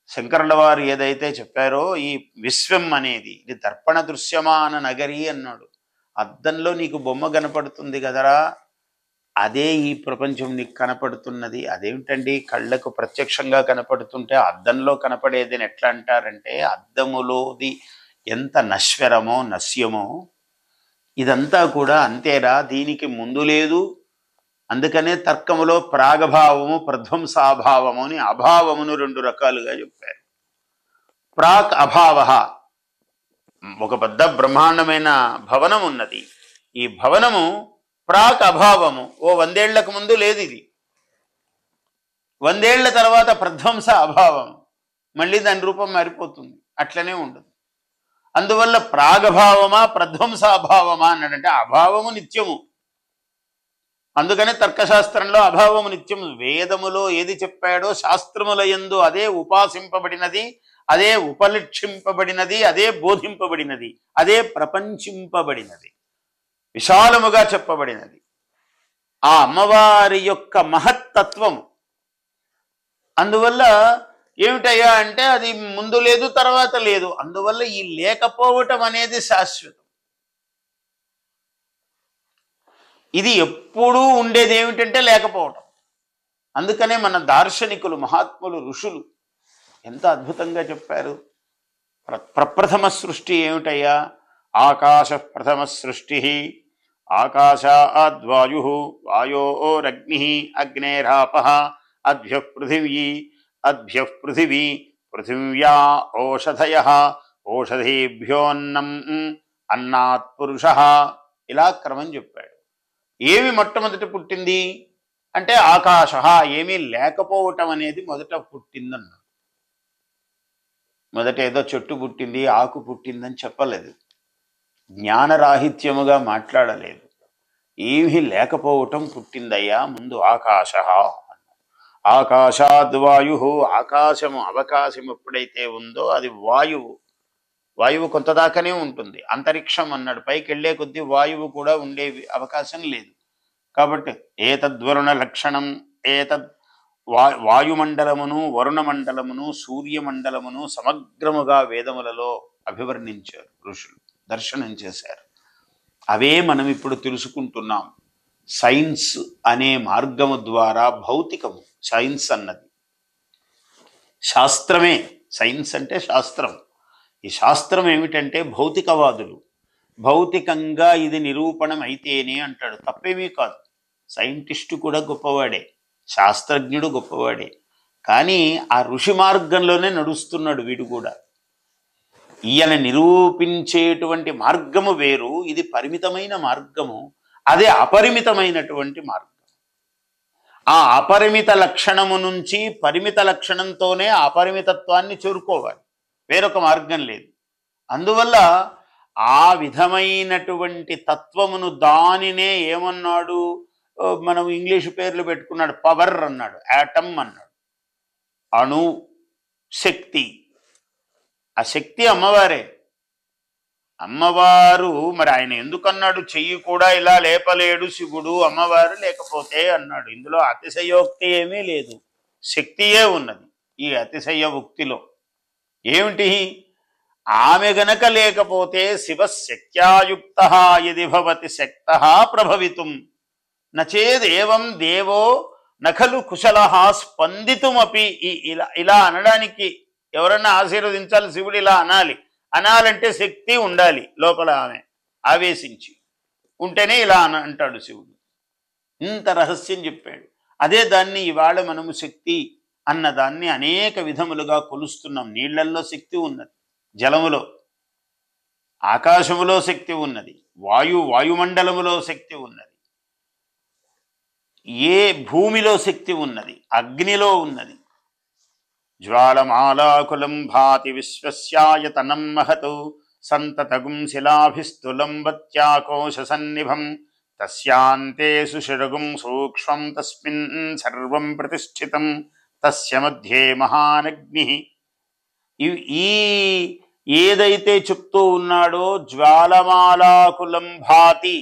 శంకరుల వారు ఏదైతే చెప్పారో ఈ విశ్వం అనేది ఇది దర్పణ దృశ్యమాన నగరి అన్నాడు. అద్దంలో నీకు బొమ్మ కనపడుతుంది కదరా, అదే ఈ ప్రపంచం నీకు కనపడుతున్నది. అదేమిటండి, కళ్ళకు ప్రత్యక్షంగా కనపడుతుంటే అద్దంలో కనపడేదని ఎట్లా అంటారంటే, అద్దములోది ఎంత నశ్వరమో నశ్యమో ఇదంతా కూడా అంతేరా, దీనికి ముందు లేదు. అందుకనే తర్కములో ప్రాగభావము ప్రధ్వంసాభావము అని అభావమును 2 రకాలుగా చెప్పారు. ప్రాక్ అభావ, ఒక పెద్ద బ్రహ్మాండమైన భవనం ఉన్నది. ఈ భవనము ప్రాక్ అభావము, ఓ 100 ఏళ్లకు ముందు లేదు ఇది. 100 ఏళ్ల తర్వాత ప్రధ్వంస అభావం, మళ్ళీ దాని రూపం మారిపోతుంది, అట్లనే ఉండదు. అందువల్ల ప్రాగభావమా ప్రధ్వంసాభావమా అన్నాడంటే అభావము నిత్యము. అందుకనే తర్కశాస్త్రంలో అభావము నిత్యము. వేదములో ఏది చెప్పాడో శాస్త్రముల యందు అదే ఉపాసింపబడినది, అదే ఉపలక్షింపబడినది, అదే బోధింపబడినది, అదే ప్రపంచింపబడినది, విశాలముగా చెప్పబడినది. ఆ అమ్మవారి యొక్క మహత్తత్వము. అందువల్ల ఏమిటయ్యా అంటే అది ముందు లేదు తర్వాత లేదు. అందువల్ల ఈ లేకపోవటం అనేది శాశ్వతం. ఇది ఎప్పుడూ ఉండేది ఏమిటంటే లేకపోవటం. అందుకనే మన దార్శనికులు, మహాత్ములు, ఋషులు ఎంత అద్భుతంగా చెప్పారు. ప్రప్రథమ సృష్టి ఏమిటయ్యా? ఆకాశ ప్రథమ సృష్టి, ఆకాశాద్వాయు, వాయోరగ్ని, అగ్నేరాప, అద్భ్య పృథివీ, అద్భ్య పృథివీ, పృథివ్యా ఓషధయ, ఓషధీభ్యోన్నం, అన్నాత్ పురుష. ఇలా క్రమం చెప్పాడు. ఏమి మొట్టమొదటి పుట్టింది? అంటే ఆకాశ ఏమీ లేకపోవటం అనేది మొదట పుట్టిందన్నాడు. మొదట ఏదో చెట్టు పుట్టింది, ఆకు పుట్టిందని చెప్పలేదు, జ్ఞానరాహిత్యముగా మాట్లాడలేదు. ఏమీ లేకపోవటం పుట్టిందయ్యా, ముందు ఆకాశ. ఆకాశాద్వాయు, ఆకాశము అవకాశం ఎప్పుడైతే ఉందో అది వాయువు. వాయువు కొంతదాకానే ఉంటుంది. అంతరిక్షం అన్నాడు, పైకి వెళ్లే కొద్దీ వాయువు కూడా ఉండే అవకాశం లేదు. కాబట్టి ఏతద్వరుణ లక్షణం, ఏతద్ వాయుమండలమును, వరుణమండలమును, సూర్యమండలమును సమగ్రముగా వేదములలో అభివర్ణించారు ఋషులు, దర్శనం చేశారు. అవే మనం ఇప్పుడు తెలుసుకుంటున్నాం. సైన్స్ అనే మార్గము ద్వారా భౌతికము, సైన్స్ అన్నది శాస్త్రమే. సైన్స్ అంటే శాస్త్రం. ఈ శాస్త్రం ఏమిటంటే భౌతికవాదులు. భౌతికంగా ఇది నిరూపణం అయితేనే అంటాడు, తప్పేమీ కాదు. సైంటిస్టు కూడా గొప్పవాడే, శాస్త్రజ్ఞుడు గొప్పవాడే. కానీ ఆ ఋషి మార్గంలోనే నడుస్తున్నాడు వీడు కూడా. ఈయన నిరూపించేటువంటి మార్గము వేరు, ఇది పరిమితమైన మార్గము, అదే అపరిమితమైనటువంటి మార్గం. ఆ అపరిమిత లక్షణము నుంచి పరిమిత లక్షణంతోనే అపరిమితత్వాన్ని చేరుకోవాలి, వేరొక మార్గం లేదు. అందువల్ల ఆ విధమైనటువంటి తత్వమును, దానినే ఏమన్నాడు, మనం ఇంగ్లీషు పేర్లు పెట్టుకున్నాడు, పవర్ అన్నాడు, యాటమ్ అన్నాడు, అణు శక్తి. ఆ శక్తి అమ్మవారే. అమ్మవారు మరి ఆయన ఎందుకన్నాడు చెయ్యి కూడా ఇలా లేపలేడు శివుడు అమ్మవారు లేకపోతే అన్నాడు. ఇందులో అతిశయోక్తి ఏమీ లేదు, శక్తియే ఉన్నది ఈ అతిశయ ఉక్తిలో. ఏమిటి? ఆమె గనక లేకపోతే శివశక్త్యాయుక్త యది భవతి శక్తః ప్రభవితుం నచేదేవం దేవో నఖలు కుశలః స్పందితుమపి. ఇలా అనడానికి ఎవరన్నా ఆశీర్వదించాలి, శివుడు ఇలా అనాలంటే శక్తి ఉండాలి లోపల, ఆమె ఆవేశించి ఉంటేనే ఇలా అంటాడు శివుడు. ఇంత రహస్యం చెప్పాడు. అదే దాన్ని ఇవాళ మనము శక్తి అన్నదాన్ని అనేక విధములుగా కొలుస్తున్నాం. నీళ్లల్లో శక్తి ఉన్నది, జలములో, ఆకాశములో శక్తి ఉన్నది, వాయుమండలములో శక్తి ఉన్నది, ఏ భూమిలో శక్తి ఉన్నది, అగ్నిలో ఉన్నది. జ్వాలమాలాకులం భాతి విశ్వస్యాయతనం మహతు సంతతగుం శిలాభిస్తులంబత్యాకోశ సన్నిభం తస్యాంతే సుషిరగుం సూక్ష్మం తస్మిన్ సర్వం ప్రతిష్ఠితం తస్య మధ్యే మహానగ్ని. ఈ ఏదైతే చెప్తూ ఉన్నాడో జ్వాలమాలాకులం భాతి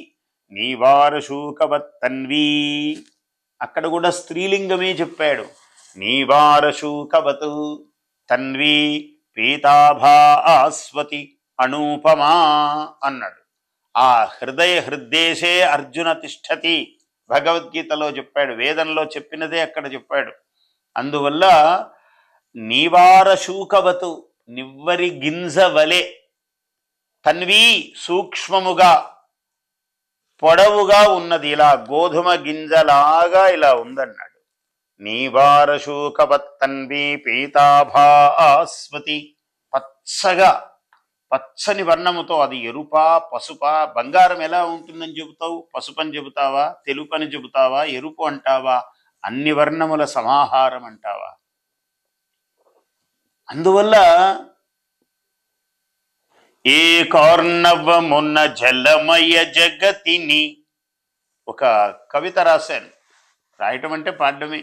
నీవారశూకవత్తన్వీ, అక్కడ కూడా స్త్రీలింగమే చెప్పాడు. నీవారశూకవత్ తన్వీ పీతాభాస్వతి అనూపమా అన్నాడు. ఆ హృద్దేశే అర్జున తిష్టతి భగవద్గీతలో చెప్పాడు, వేదంలో చెప్పినదే అక్కడ చెప్పాడు. అందువల్ల నీవారశూకవతు, నివ్వరి గింజ వలె, తన్వీ సూక్ష్మముగా పొడవుగా ఉన్నది, ఇలా గోధుమ గింజలాగా ఇలా ఉందన్నాడు. నీవారశూకవత్తన్వీ పీతాభాస్వతి, పచ్చగా, పచ్చని వర్ణముతో, అది ఎరుపా పసుపా, బంగారం ఎలా ఉంటుందని చెబుతావు? పసుపని చెబుతావా, తెలుపని చెబుతావా, ఎరుపు అంటావా, అన్ని వర్ణముల సమాహారం అంటావా? అందువల్ల ఏ కార్ణవమున్న జలమయ జగతిని, ఒక కవిత రాశాను. రాయటం అంటే పాడడమే.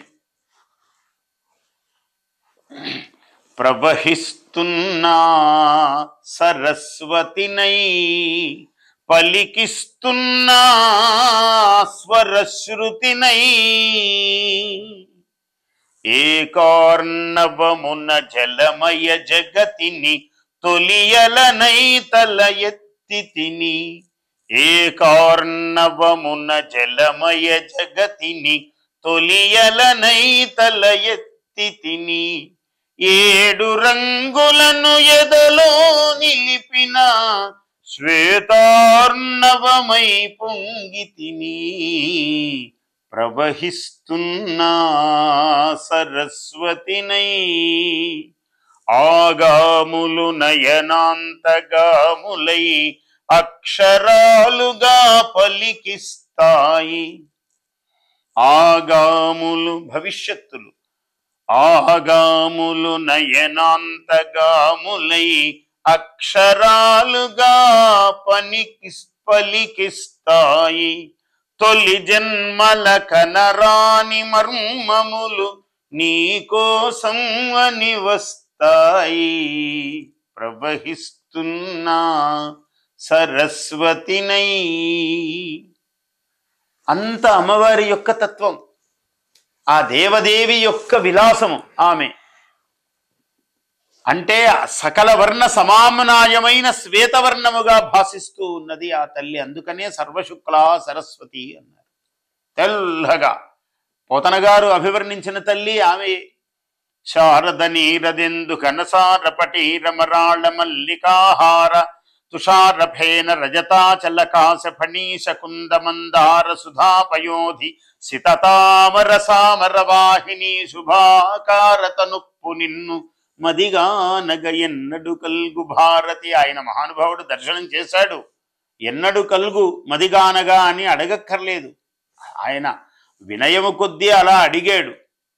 ప్రవహిస్తున్నా సరస్వతినై పలికిస్తున్నా స్వరశ్రుతినై, ఏ కార్ణవమున జలమయ జగతిని తొలియలనై తల ఎత్తి తిని, ఏ కార్ణవమున జలమయ జగతిని తొలియలనై తల ఎత్తి తిని, ఏడు రంగులను ఎదలో నిలిపిన శ్వేతార్ణవమై పొంగి తిని, ప్రవహిస్తున్నా సరస్వతినై ఆగాములు నయనాంతగాములై అక్షరాలుగా పలికిస్తాయి, ఆగాములు భవిష్యత్తులు, ఆగాములు నయనాంతగాములై అక్షరాలుగా పలికిస్తాయి. తొలి జన్మల కనరాని మర్మములు నీకోసం అని వస్తాయి. ప్రవహిస్తున్నా సరస్వతినై. అంత అమ్మవారి యొక్క తత్వం, ఆ దేవదేవి యొక్క విలాసము ఆమె. అంటే సకల వర్ణ సమామ్నాయమైన శ్వేతవర్ణముగా భాసిస్తూ ఉన్నది ఆ తల్లి. అందుకనే సర్వశుక్లా సరస్వతి అన్నారు. తెల్లగా పోతన గారు అభివర్ణించిన తల్లి ఆమె. శారద నీరదెందు కనసార పటీరమరాళ మల్లికాహార తుషారఫేన రజతాచలకాశ ఫణీశ కుందమందార సుధాపయోధి సితతామర సామర వాహిని శుభాకార తనుప్పు నిన్ను మదిగానగ ఎన్నడు కల్గు భారతి. ఆయన మహానుభావుడు దర్శనం చేశాడు. ఎన్నడు కల్గు మదిగానగా అని అడగక్కర్లేదు. ఆయన వినయము కొద్దీ అలా అడిగాడు.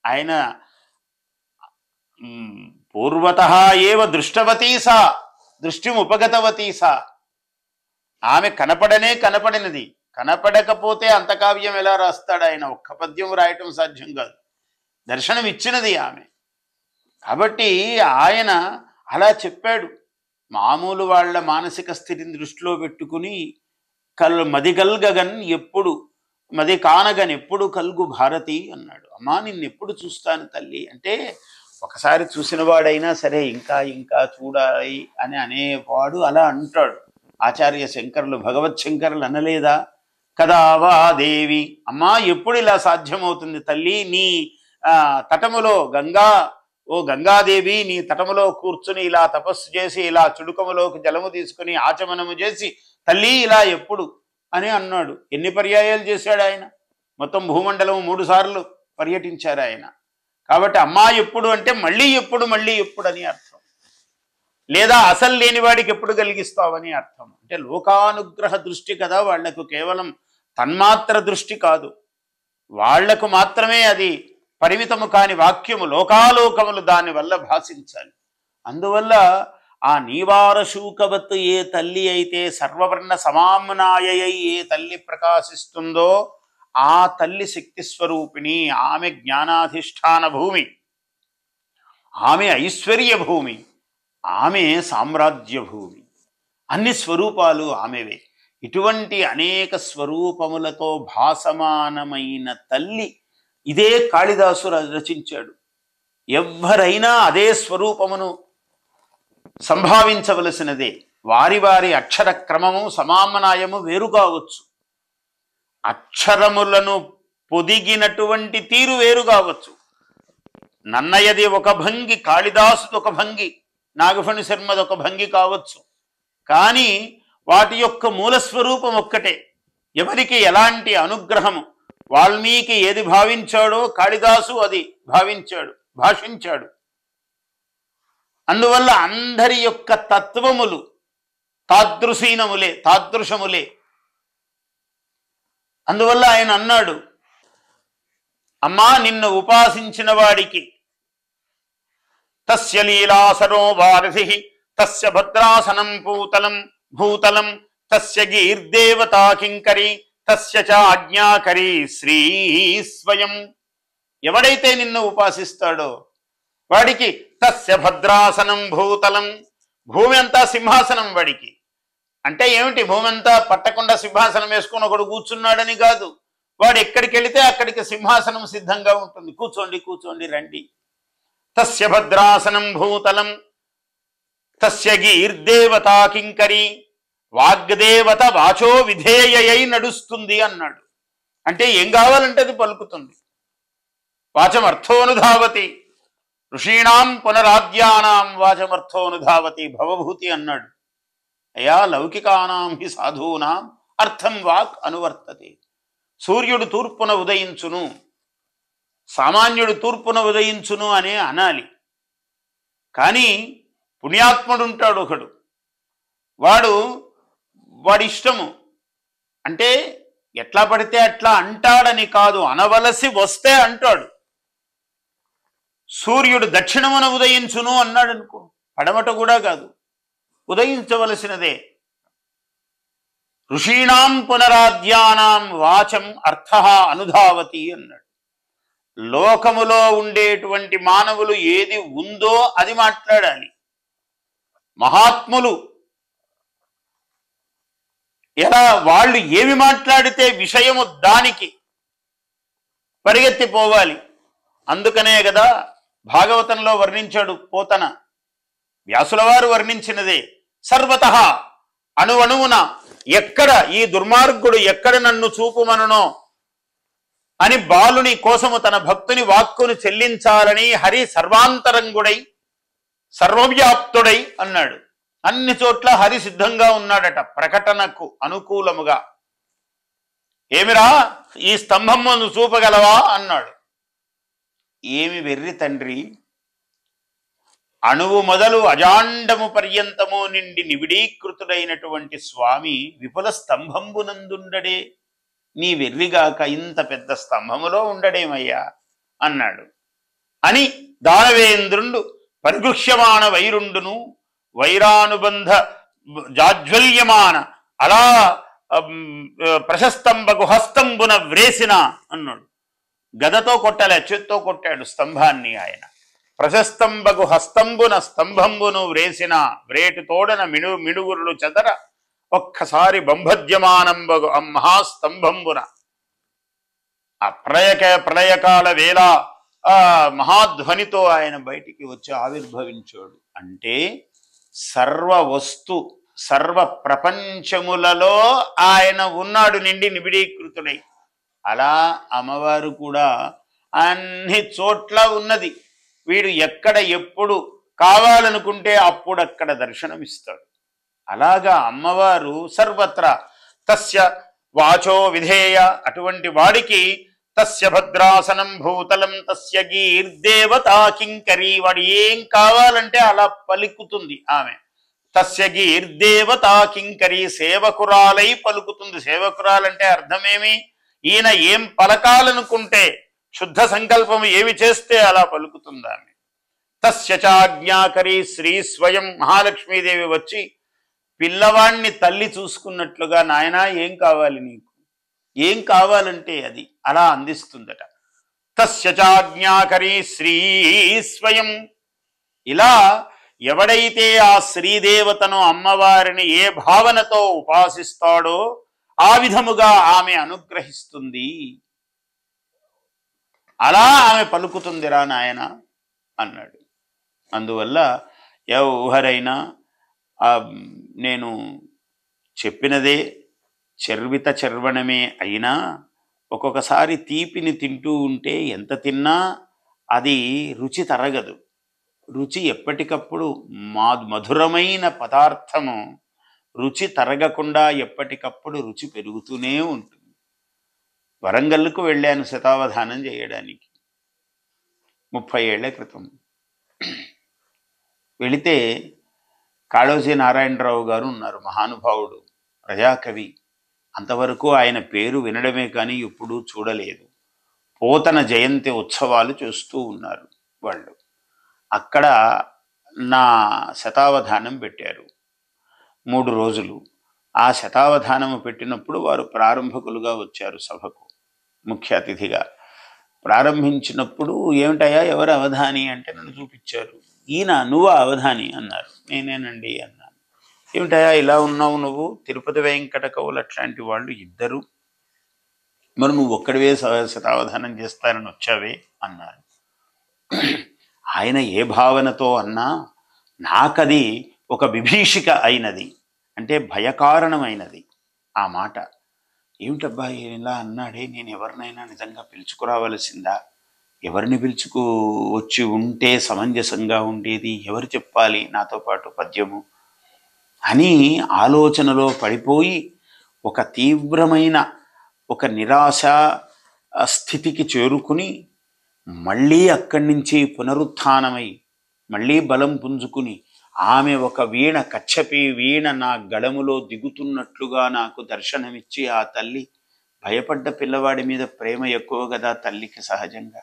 ఆయన పూర్వతః ఏవ దృష్టవతీ సా దృష్టిముపగతవతీ సా. ఆమె కనపడినది. కనపడకపోతే అంత కావ్యం ఎలా రాస్తాడు ఆయన? ఒక్క పద్యం రాయటం సాధ్యం కాదు. దర్శనం ఇచ్చినది ఆమె. కాబట్టి ఆయన అలా చెప్పాడు. మామూలు వాళ్ళ మానసిక స్థితిని దృష్టిలో పెట్టుకుని మది కల్గగన్ ఎప్పుడు, మది కానగన్ ఎప్పుడు కల్గు భారతి అన్నాడు. అమ్మా నిన్నెప్పుడు చూస్తాను తల్లి అంటే, ఒకసారి చూసిన వాడైనా సరే ఇంకా ఇంకా చూడాలి అని అనేవాడు అలా అంటాడు. ఆచార్య శంకరులు, భగవత్ శంకరులు అనలేదా? కదా వా దేవి, అమ్మా ఎప్పుడు ఇలా సాధ్యమవుతుంది తల్లి? నీ తటములో ఓ గంగాదేవి నీ తటములో కూర్చుని ఇలా తపస్సు చేసి ఇలా చుడుకములోకి జలము తీసుకుని ఆచమనము చేసి తల్లి ఇలా ఎప్పుడు అని అన్నాడు. ఎన్ని పర్యాయాలు చేశాడు ఆయన? మొత్తం భూమండలం 3 సార్లు పర్యటించారు ఆయన. కాబట్టి అమ్మా ఎప్పుడు అంటే మళ్ళీ ఎప్పుడు అని అర్థం. లేదా అసలు లేని వాడికి ఎప్పుడు కలిగిస్తావని అర్థం. అంటే లోకానుగ్రహ దృష్టి కదా వాళ్లకు, కేవలం తన్మాత్ర దృష్టి కాదు. వాళ్లకు మాత్రమే అది పరిమితము కాని వాక్యము, లోకాలోకములు దానివల్ల భాషించాలి. అందువల్ల ఆ నీవార శూకవత్ ఏ తల్లి అయితే సర్వవర్ణ సమామ్నాయై ఏ తల్లి ప్రకాశిస్తుందో ఆ తల్లి శక్తి స్వరూపిణి. ఆమె జ్ఞానాధిష్టాన భూమి, ఆమె ఐశ్వర్య భూమి, ఆమె సామ్రాజ్య భూమి. అన్ని స్వరూపాలు ఆమెవే. ఇటువంటి అనేక స్వరూపములతో భాసమానమైన తల్లి ఇదే కాళిదాసు రచించాడు. ఎవ్వరైనా అదే స్వరూపమును సంభావించవలసినదే. వారి వారి అక్షర క్రమము సమామ్నాయము వేరు కావచ్చు, అక్షరములను పొదిగినటువంటి తీరు వేరు కావచ్చు. నన్నయ్యది ఒక భంగి, కాళిదాసుది ఒక భంగి, నాగఫణి శర్మది ఒక భంగి కావచ్చు. కానీ వాటి యొక్క మూలస్వరూపం ఒక్కటే. ఎవరికి ఎలాంటి అనుగ్రహము, వాల్మీకి ఏది భావించాడో కాళిదాసు అది భాషించాడు. అందువల్ల అందరి యొక్క తత్వములు తాదృశములే. అందువల్ల ఆయన అన్నాడు, అమ్మా నిన్ను ఉపాసించిన వాడికి తస్య లీలాసరో వారధి తస్య భద్రాసనం భూతలం తస్య గీర్దేవతా కింకరి తస్య చ ఆజ్ఞాకరి శ్రీ స్వయం. ఎవడైతే నిన్ను ఉపాసిస్తాడో వాడికి తస్య భద్రాసనం భూతలం, భూమి అంతా సింహాసనం వాడికి. అంటే ఏమిటి? భూమి అంతా పట్టకుండా సింహాసనం వేసుకొని ఒకడు కూర్చున్నాడని కాదు. వాడు ఎక్కడికి వెళితే అక్కడికి సింహాసనం సిద్ధంగా ఉంటుంది. కూర్చోండి రండి. తస్య భద్రాసనం భూతలం తస్య గీర్దేవతా కింకరి, వాగ్దేవత వాచో విధేయై నడుస్తుంది అన్నాడు. అంటే ఏం కావాలంటే అది పలుకుతుంది. వాచమర్థోనుధావతి, ఋషీణాం పునరాద్యానాం వాచమర్థోనుధావతి భవభూతి అన్నాడు. అయా లౌకికానాం హి సాధూనాం అర్థం వాక్ అనువర్తతే. సూర్యుడు తూర్పున ఉదయించును, సామాన్యుడు తూర్పున ఉదయించును అనే అనాలి. కానీ పుణ్యాత్ముడు ఉంటాడు ఒకడు, వాడి ఇష్టము. అంటే ఎట్లా పడితే అట్లా అంటాడని కాదు, అనవలసి వస్తే అంటాడు. సూర్యుడు దక్షిణమున ఉదయించును అన్నాడు అనుకో, పడమట కూడా కాదు, ఉదయించవలసినదే. ఋషీణాం పునరాద్యానాం వాచం అర్థ అనుధావతి అన్నాడు. లోకములో ఉండేటువంటి మానవులు ఏది ఉందో అది మాట్లాడాలి. మహాత్ములు ఎలా వాళ్ళు ఏమి మాట్లాడితే విషయము దానికి పరిగెత్తిపోవాలి. అందుకనే కదా భాగవతంలో వర్ణించాడు పోతన, వ్యాసుల వారు వర్ణించినదే. సర్వతః అణువణువున ఎక్కడ ఈ దుర్మార్గుడు ఎక్కడ నన్ను చూపుమనునో అని బాలుని కోసము తన భక్తుని వాక్కును చెల్లించాలని హరి సర్వాంతరంగుడై సర్వవ్యాప్తుడై అన్నాడు. అన్ని చోట్ల హరి సిద్ధంగా ఉన్నాడట ప్రకటనకు అనుకూలముగా. ఏమిరా ఈ స్తంభమును చూపగలవా అన్నాడు. ఏమి వెర్రి తండ్రి, అణువు మొదలు అజాండము పర్యంతము నిండి నివిడీకృతుడైనటువంటి స్వామి విపుల స్తంభంబునందుండడే, నీ వెర్రిగాక ఇంత పెద్ద స్తంభములో ఉండడేమయ్యా అన్నాడు. అని దానవేంద్రుండు పరిగృహ్యమాన వైరుండును వైరానుబంధ జాజ్వల్యమాన అలా ప్రశస్తంబకు హస్తంబున వ్రేసిన అన్నాడు. గదతో కొట్టాలి, చేత్తో కొట్టాడు స్తంభాన్ని ఆయన. ప్రశస్తంబకు హస్తంబున స్తంభంబును వ్రేసిన వ్రేటు తోడన మిడుగురులు చెదర ఒక్కసారి బంభద్యమానంబగు ఆ మహాస్తంభంబున ఆ ప్రళయకాల వేళ ఆ మహాధ్వనితో ఆయన బయటికి వచ్చి ఆవిర్భవించాడు. అంటే సర్వ వస్తు సర్వ ప్రపంచములలో ఆయన ఉన్నాడు నిండి నిబిడీకృతుడై. అలా అమ్మవారు కూడా అన్ని చోట్ల ఉన్నది. వీడు ఎక్కడ ఎప్పుడు కావాలనుకుంటే అప్పుడు అక్కడ దర్శనమిస్తాడు. అలాగా అమ్మవారు సర్వత్రా తస్య వాచో విధేయ, అటువంటి వాడికి తస్య భద్రాసనం భూతలం తస్య గీర్దేవతా కింకరీ, వాడు ఏం కావాలంటే అలా పలుకుతుంది ఆమె. తస్య గీర్దేవతా కింకరీ, సేవకురాలై పలుకుతుంది. సేవకురాలంటే అర్థమేమి? ఈయన ఏం పలకాలనుకుంటే శుద్ధ సంకల్పం ఏమి చేస్తే అలా పలుకుతుంది ఆమె. తస్య చాజ్ఞాకరీ శ్రీ స్వయం, మహాలక్ష్మీదేవి వచ్చి పిల్లవాణ్ణి తల్లి చూసుకున్నట్లుగా నాయనా ఏం కావాలి నీకు, ఏం కావాలంటే అది అలా అందిస్తుందట. తస్య చాజ్ఞాకరీ శ్రీ స్వయం. ఇలా ఎవడైతే ఆ శ్రీదేవతను అమ్మవారిని ఏ భావనతో ఉపాసిస్తాడో ఆ విధముగా ఆమె అనుగ్రహిస్తుంది. అలా ఆమె పలుకుతుందిరా నాయన అన్నాడు. అందువల్ల ఎవరైనా నేను చెప్పినదే చర్విత చర్వణమే అయినా ఒక్కొక్కసారి తీపిని తింటూ ఉంటే ఎంత తిన్నా అది రుచి తరగదు. రుచి ఎప్పటికప్పుడు మధురమైన పదార్థము రుచి తరగకుండా ఎప్పటికప్పుడు రుచి పెరుగుతూనే ఉంటుంది. వరంగల్కు వెళ్ళాను శతావధానం చేయడానికి 30 ఏళ్ల క్రితం. వెళితే కాళోజీ నారాయణరావు గారు ఉన్నారు, మహానుభావుడు, ప్రజాకవి. అంతవరకు ఆయన పేరు వినడమే కానీ ఎప్పుడూ చూడలేదు. పోతన జయంతి ఉత్సవాలు చూస్తూ ఉన్నారు వాళ్ళు. అక్కడ నా శతావధానం పెట్టారు 3 రోజులు. ఆ శతావధానము పెట్టినప్పుడు వారు ప్రారంభకులుగా వచ్చారు సభకు, ముఖ్య అతిథిగా. ప్రారంభించినప్పుడు ఏమిటయా ఎవరు అవధాని అంటే నన్ను చూపించారు. ఈయన నువ్వు అవధాని అన్నారు. నేనేనండి అన్నాను. ఏమిటయా ఇలా ఉన్నావు నువ్వు, తిరుపతి వెంకట కవులు అట్లాంటి వాళ్ళు ఇద్దరు, మరి నువ్వు ఒక్కడివే శతావధానం చేస్తానని వచ్చావే అన్నారు. ఆయన ఏ భావనతో అన్నా నాకది ఒక విభీషిక అయినది, అంటే భయకారణమైనది ఆ మాట. ఏమిటబ్బా ఇలా అన్నాడే, నేను ఎవరినైనా నిజంగా పిలుచుకురావలసిందా, ఎవరిని పిలుచుకు వచ్చి ఉంటే సమంజసంగా ఉండేది, ఎవరు చెప్పాలి నాతో పాటు పద్యము అని ఆలోచనలో పడిపోయి ఒక తీవ్రమైన ఒక నిరాశ స్థితికి చేరుకుని మళ్ళీ అక్కడి నుంచి పునరుత్థానమై మళ్ళీ బలం పుంజుకుని ఆమె ఒక వీణ కచ్చపి వీణ నా గడములో దిగుతున్నట్లుగా నాకు దర్శనమిచ్చి ఆ తల్లి భయపడ్డ పిల్లవాడి మీద ప్రేమ ఎక్కువ కదా తల్లికి సహజంగా.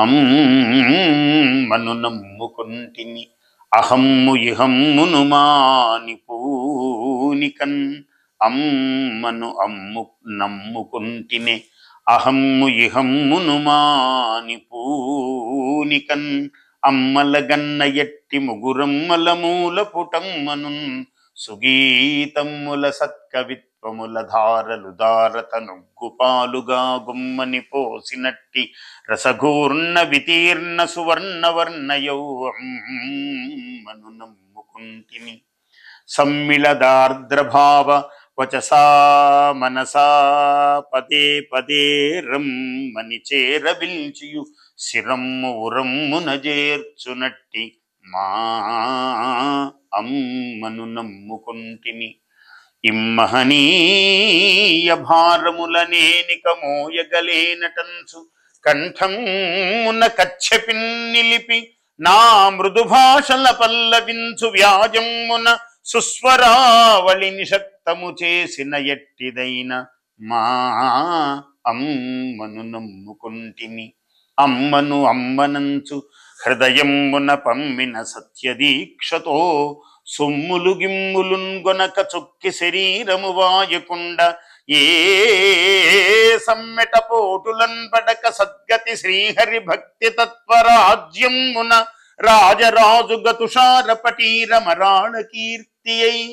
అమ్మను నమ్ముకుంటిని అహమ్ము ఇహమ్మును మాని పూనికన్. అమ్మను నమ్ముకుంటినే అహమ్ము ఇహమ్మును మాని పూనికన్. అమ్మల గన్న ఎట్టి ముగురమ్మల మూల పుటమ్మనున్ సుగీతమ్ముల సత్కవిత్వముల ధారలు దారత నొగ్గుపాలుగా గుమ్మని పోసినట్టి రసఘూర్ణ వితీర్ణ సువర్ణవర్ణయౌ అమ్మను నమ్ముకుంటిని. సమ్మిళదార్ద్రభావ వచసా మనసా పదే పదే రమ్మని చేరవిల్చియు శిరమ్ము ఉరమ్మున చేర్చునట్టి మా అమ్మను నమ్ముకుంటిని. ఇమ్మహనీయ భారముల నేనిక మోయగలేనటంచు కంఠమున కచ్చెపిన్ నిలిపి నా మృదు భాషల పల్లవించు వ్యాజమ్మున సుస్వరావళి నిషక్తము చేసిన ఎట్టిదైన మా అమ్మను నమ్ముకుంటిని. అమ్మను అమ్మనంచు హృదయమున పమ్మిన సత్యదీక్షతో సొమ్ములు గిమ్ములున్ గొనక చొక్కి శరీరము వాయకుండ ఏ సమ్మెట పోటులన్ పడక సద్గతి శ్రీహరి భక్తి తత్వరాజ్యమున రాజరాజుగ తుషార పటీర మరాళ కీర్తి అయి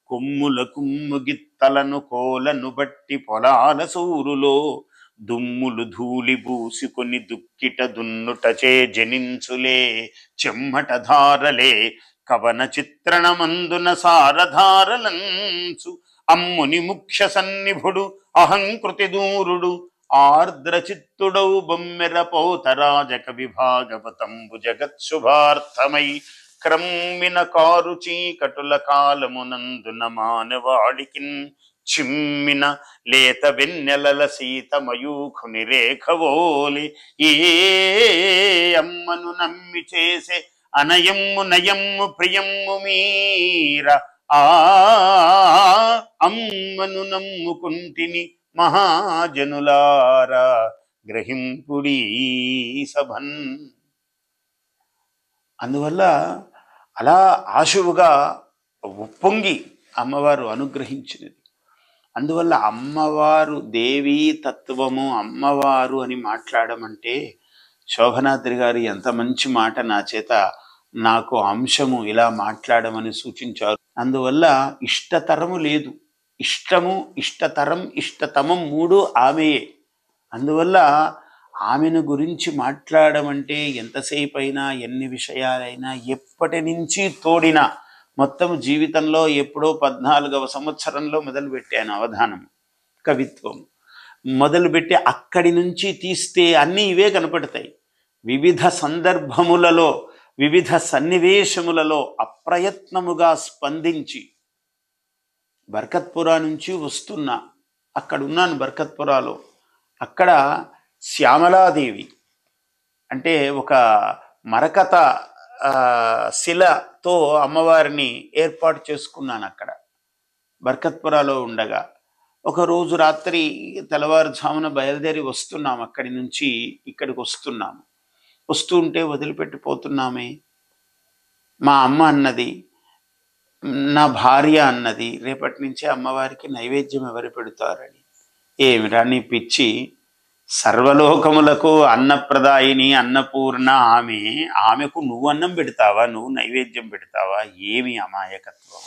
కొమ్ముల కుమ్ముగిత్తలను కోలను బట్టి పొలాల సూరులో దుమ్ములు ధూళి బూసుకొని దుక్కిట దున్నుటచే జనించులే చెమ్మట ధారలే కవన చిత్రణమందున సారధారలంచు అమ్ముని ముఖ్య సన్నిభుడు అహంకృతి దూరుడు ఆర్ద్రచిత్తుడౌ బొమ్మెర పోతరాజ కవి భాగవతంబు జగత్శుభార్థమై క్రమ్మిన కారు చీకటుల కాలమునందున మానవాళికిన్ చిమ్మిన లేత వెన్నెలల సీతమయూఖుని రేఖవోలి ఏ అమ్మను నమ్మి చేసే అనయమ్ము నయమ్ము ప్రియమ్ము మీర ఆ అమ్మను నమ్ముకుంటిని మహాజనులారా గ్రహింపుడీ సభన్. అందువల్ల అలా ఆశువుగా ఉప్పొంగి అమ్మవారు అనుగ్రహించినది. అందువల్ల అమ్మవారు దేవీ తత్వము అమ్మవారు అని మాట్లాడమంటే శోభనాద్రి గారు ఎంత మంచి మాట నా చేత నాకు అంశము ఇలా మాట్లాడమని సూచించారు. అందువల్ల ఇష్టతరము లేదు, ఇష్టము ఇష్టతరం ఇష్టతమం మూడు ఆమెయే. అందువల్ల ఆమెను గురించి మాట్లాడమంటే ఎంతసేపు అయినా ఎన్ని విషయాలైనా ఎప్పటి నుంచి తోడినా మొత్తం జీవితంలో ఎప్పుడో 14వ సంవత్సరంలో మొదలుపెట్టాను అవధానం కవిత్వం మొదలుపెట్టి అక్కడి నుంచి తీస్తే అన్నీ ఇవే కనపడతాయి. వివిధ సందర్భములలో వివిధ సన్నివేశములలో అప్రయత్నముగా స్పందించి బర్కత్పురా నుంచి వస్తున్నా, అక్కడ ఉన్నాను బర్కత్పురాలో. అక్కడ శ్యామలాదేవి అంటే ఒక మరకత శిలతో అమ్మవారిని ఏర్పాటు చేసుకున్నాను అక్కడ బర్కత్పురాలో ఉండగా. ఒకరోజు రాత్రి తెల్లవారుజామున బయలుదేరి వస్తున్నాం, అక్కడి నుంచి ఇక్కడికి వస్తున్నాము. వస్తుంటే వదిలిపెట్టిపోతున్నామే. మా అమ్మ అన్నది, నా భార్య అన్నది, రేపటి నుంచే అమ్మవారికి నైవేద్యం ఎవరు పెడతారని. ఏమిరా నీ పిచ్చి, సర్వలోకములకు అన్నప్రదాయిని అన్నపూర్ణ ఆమెకు నువ్వు అన్నం పెడతావా, నువ్వు నైవేద్యం పెడతావా, ఏమి అమాయకత్వం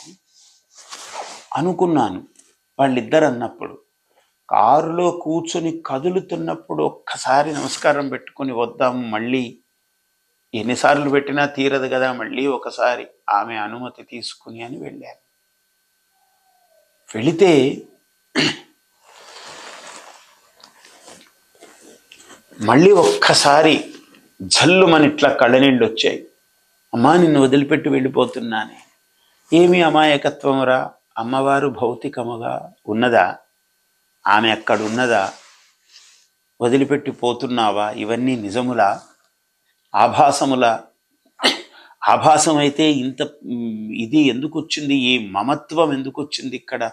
అనుకున్నాను. వాళ్ళిద్దరు అన్నప్పుడు కారులో కూర్చొని కదులుతున్నప్పుడు ఒక్కసారి నమస్కారం పెట్టుకొని వద్దాం, మళ్ళీ ఎన్నిసార్లు పెట్టినా తీరదు కదా, మళ్ళీ ఒకసారి ఆమె అనుమతి తీసుకుని అని వెళ్ళాను. వెళితే మళ్ళీ ఒక్కసారి జల్లు మన ఇట్లా కళ్ళనీళ్ళు వచ్చాయి. అమ్మా నిన్ను వదిలిపెట్టి వెళ్ళిపోతున్నానే. ఏమి అమాయకత్వమురా, అమ్మవారు భౌతికముగా ఉన్నదా, ఆమె అక్కడున్నదా, వదిలిపెట్టి పోతున్నావా, ఇవన్నీ నిజములా ఆభాసములా? ఆభాసమైతే ఇంత ఇది ఎందుకు వచ్చింది, ఈ మమత్వం ఎందుకు వచ్చింది ఇక్కడ?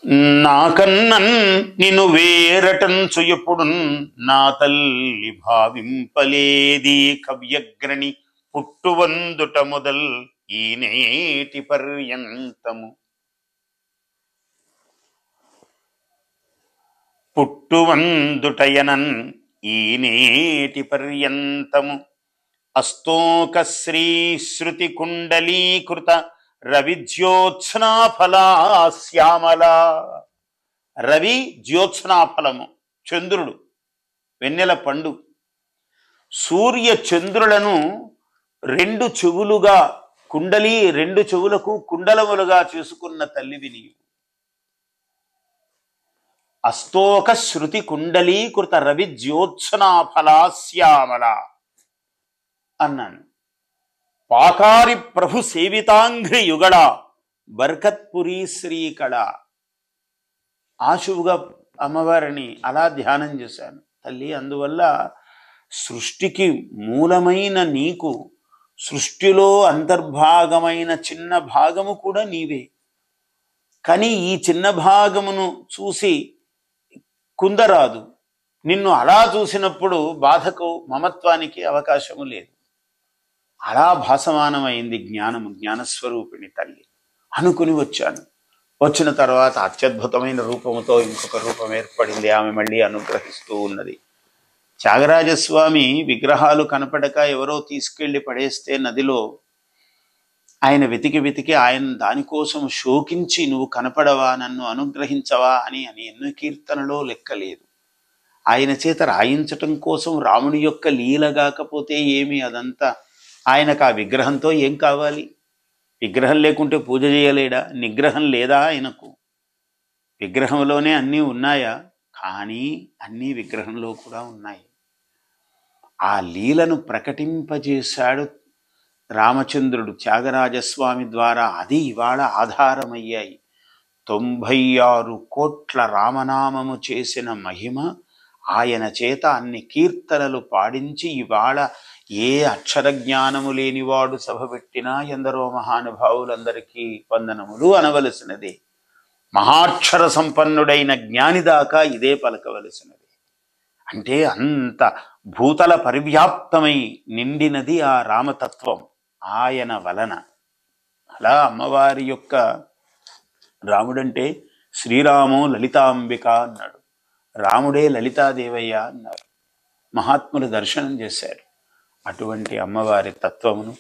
నాకన్నన్ నిన్ను వేరటంచు ఎప్పుడున్ నా తల్లి భావింపలేది కవ్యగ్రణి పుట్టువందుట మొదల్ ఈ నేటి పర్యంతము. పుట్టువందుటయనన్ ఈ నేటి పర్యంతము అస్తోక శ్రీశ్రుతి కుండలీకృత రవి జ్యోత్స్నాఫలా శ్యామల. రవి జ్యోత్స్నాఫలము చంద్రుడు, వెన్నెల పండు. సూర్య చంద్రులను రెండు చెవులుగా కుండలి, రెండు చెవులకు కుండలములుగా చేసుకున్న తల్లివి నీవు. అస్తోక శృతి కుండలీకృత రవి జ్యోత్స్నాఫలా శ్యామల అన్నాను. పాకారి ప్రభు సేవితాంఘ్రి యుగళ బర్కత్పురి శ్రీకళ. ఆశువుగా అమ్మవారిని అలా ధ్యానం చేశాను తల్లి. అందువల్ల సృష్టికి మూలమైన నీకు సృష్టిలో అంతర్భాగమైన చిన్న భాగము కూడా నీవే. కానీ ఈ చిన్న భాగమును చూసి కుందరాదు. నిన్ను అలా చూసినప్పుడు బాధకు మమత్వానికి అవకాశము లేదు. అలా భాసమానమైంది జ్ఞానము, జ్ఞానస్వరూపిణి తల్లి అనుకుని వచ్చాను. వచ్చిన తర్వాత అత్యద్భుతమైన రూపముతో ఇంకొక రూపం ఏర్పడింది. ఆమె మళ్ళీ అనుగ్రహిస్తూ ఉన్నది. త్యాగరాజస్వామి విగ్రహాలు కనపడక ఎవరో తీసుకెళ్లి పడేస్తే నదిలో ఆయన వెతికి ఆయన దానికోసం శోకించి నువ్వు కనపడవా, నన్ను అనుగ్రహించవా అని ఎన్నో కీర్తనలో లెక్కలేదు. ఆయన చేత రాయించటం కోసం రాముడి యొక్క లీల కాకపోతే ఏమి, అదంతా ఆయనకు ఆ విగ్రహంతో ఏం కావాలి? విగ్రహం లేకుంటే పూజ చేయలేడా? నిగ్రహం లేదా ఆయనకు? విగ్రహంలోనే అన్నీ ఉన్నాయా? కానీ అన్నీ విగ్రహంలో కూడా ఉన్నాయి. ఆ లీలను ప్రకటింపజేశాడు రామచంద్రుడు త్యాగరాజస్వామి ద్వారా. అది ఇవాళ ఆధారమయ్యాయి. 96 కోట్ల రామనామము చేసిన మహిమ ఆయన చేత అన్ని కీర్తనలు పాడించి ఇవాళ ఏ అక్షర జ్ఞానము లేనివాడు సభ పెట్టినా ఎందరో మహానుభావులందరికీ వందనములు అనవలసినదే. మహాక్షర సంపన్నుడైన జ్ఞాని దాకా ఇదే పలకవలసినది. అంటే అంత భూతల పరివ్యాప్తమై నిండినది ఆ రామతత్వం ఆయన వలన. అలా అమ్మవారి యొక్క, రాముడంటే శ్రీరామో లలితాంబిక అన్నాడు, రాముడే లలితాదేవయ్య అన్నారు. మహాత్ములు దర్శనం చేశారు. అటువంటి అమ్మవారి తత్వమును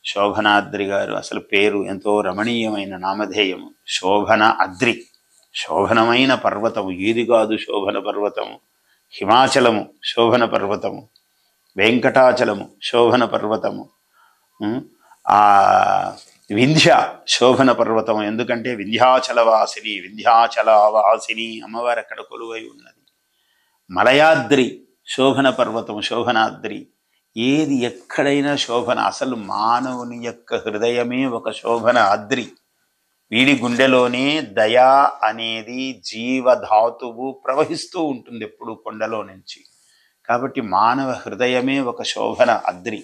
శోభనాద్రి గారు, అసలు పేరు ఎంతో రమణీయమైన నామధేయము, శోభన అద్రి. శోభనమైన పర్వతము ఏది కాదు శోభన పర్వతము. హిమాచలము శోభన పర్వతము, వెంకటాచలము శోభన పర్వతము, ఆ వింధ్య శోభన పర్వతము. ఎందుకంటే వింధ్యాచలవాసిని, వింధ్యాచలవాసిని అమ్మవారు అక్కడ కొలువై ఉన్నది. మలయాద్రి శోభన పర్వతము, శోభనాద్రి. ఏది ఎక్కడైనా శోభన. అసలు మానవుని యొక్క హృదయమే ఒక శోభన అద్రి. వీడి గుండెలోనే దయా అనేది జీవధాతువు ప్రవహిస్తూ ఉంటుంది ఎప్పుడు కొండలో నుంచి. కాబట్టి మానవ హృదయమే ఒక శోభన అద్రి.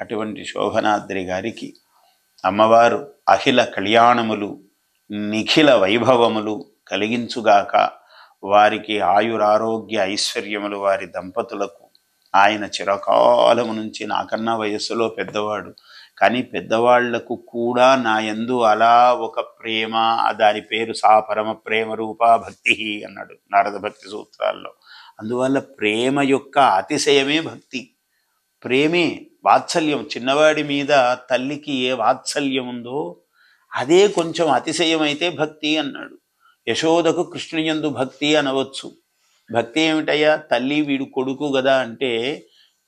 అటువంటి శోభనాద్రి గారికి అమ్మవారు అఖిల కళ్యాణములు, నిఖిల వైభవములు కలిగించుగాక. వారికి ఆయురారోగ్య ఐశ్వర్యములు, వారి దంపతులకు. ఆయన చిరకాలము నుంచి, నాకన్నా వయస్సులో పెద్దవాడు, కానీ పెద్దవాళ్లకు కూడా నా యందు అలా ఒక ప్రేమ, దాని పేరు సా పరమ ప్రేమ రూపా భక్తి అన్నాడు నారద భక్తి సూత్రాల్లో. అందువల్ల ప్రేమ యొక్క అతిశయమే భక్తి. ప్రేమే వాత్సల్యం. చిన్నవాడి మీద తల్లికి ఏ వాత్సల్యం ఉందో అదే కొంచెం అతిశయం అయితే భక్తి అన్నాడు. యశోదకు కృష్ణుయందు భక్తి అనవచ్చు. భక్తి ఏమిటయ్యా? తల్లి వీడు కొడుకు కదా అంటే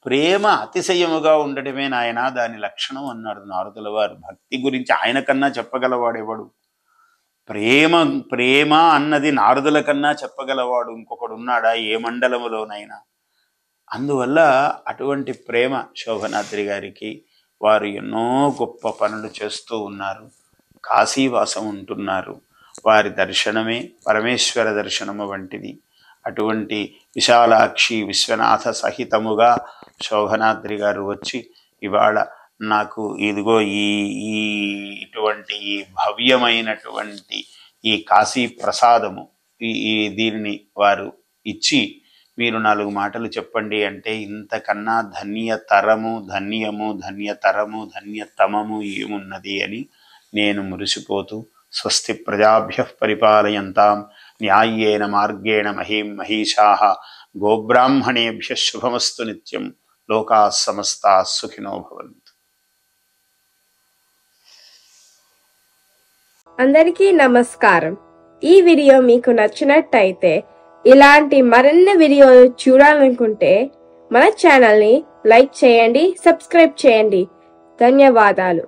ప్రేమ అతిశయముగా ఉండటమే నాయన దాని లక్షణం అన్నాడు నారదుల వారు. భక్తి గురించి ఆయన కన్నా చెప్పగలవాడేవాడు? ప్రేమ అన్నది నారదుల కన్నా చెప్పగలవాడు ఇంకొకడు ఉన్నాడా ఏ మండలములోనైనా? అందువల్ల అటువంటి ప్రేమ శోభనాద్రి గారికి. వారు ఎన్నో గొప్ప పనులు చేస్తూ ఉన్నారు. కాశీవాసం ఉంటున్నారు. వారి దర్శనమే పరమేశ్వర దర్శనము వంటిది. అటువంటి విశాలాక్షి విశ్వనాథ సహితముగా శోభనాద్రి గారు వచ్చి ఇవాళ నాకు ఇదిగో ఈ ఇటువంటి ఈ భవ్యమైనటువంటి ఈ కాశీ ప్రసాదము ఈ దీనిని వారు ఇచ్చి మీరు 4 మాటలు చెప్పండి అంటే ఇంతకన్నా ధన్యతరము ధన్యము ధన్యతరము ధన్యతమము ఏమున్నది అని నేను మురిసిపోతూ స్వస్తి ప్రజాభ్యః పరిపాలయంతాం న్యాయ్యేన మార్గేణ మహీం మహీషాః గోబ్రాహ్మణేభ్యః శుభమస్తు నిత్యం లోకాః సమస్తాః సుఖినో భవంతు. అందరికీ నమస్కారం. ఈ వీడియో మీకు నచ్చినట్టయితే ఇలాంటి మరిన్ని వీడియోలు చూడాలనుకుంటే మన ఛానల్ని లైక్ చేయండి, సబ్స్క్రైబ్ చేయండి. ధన్యవాదాలు.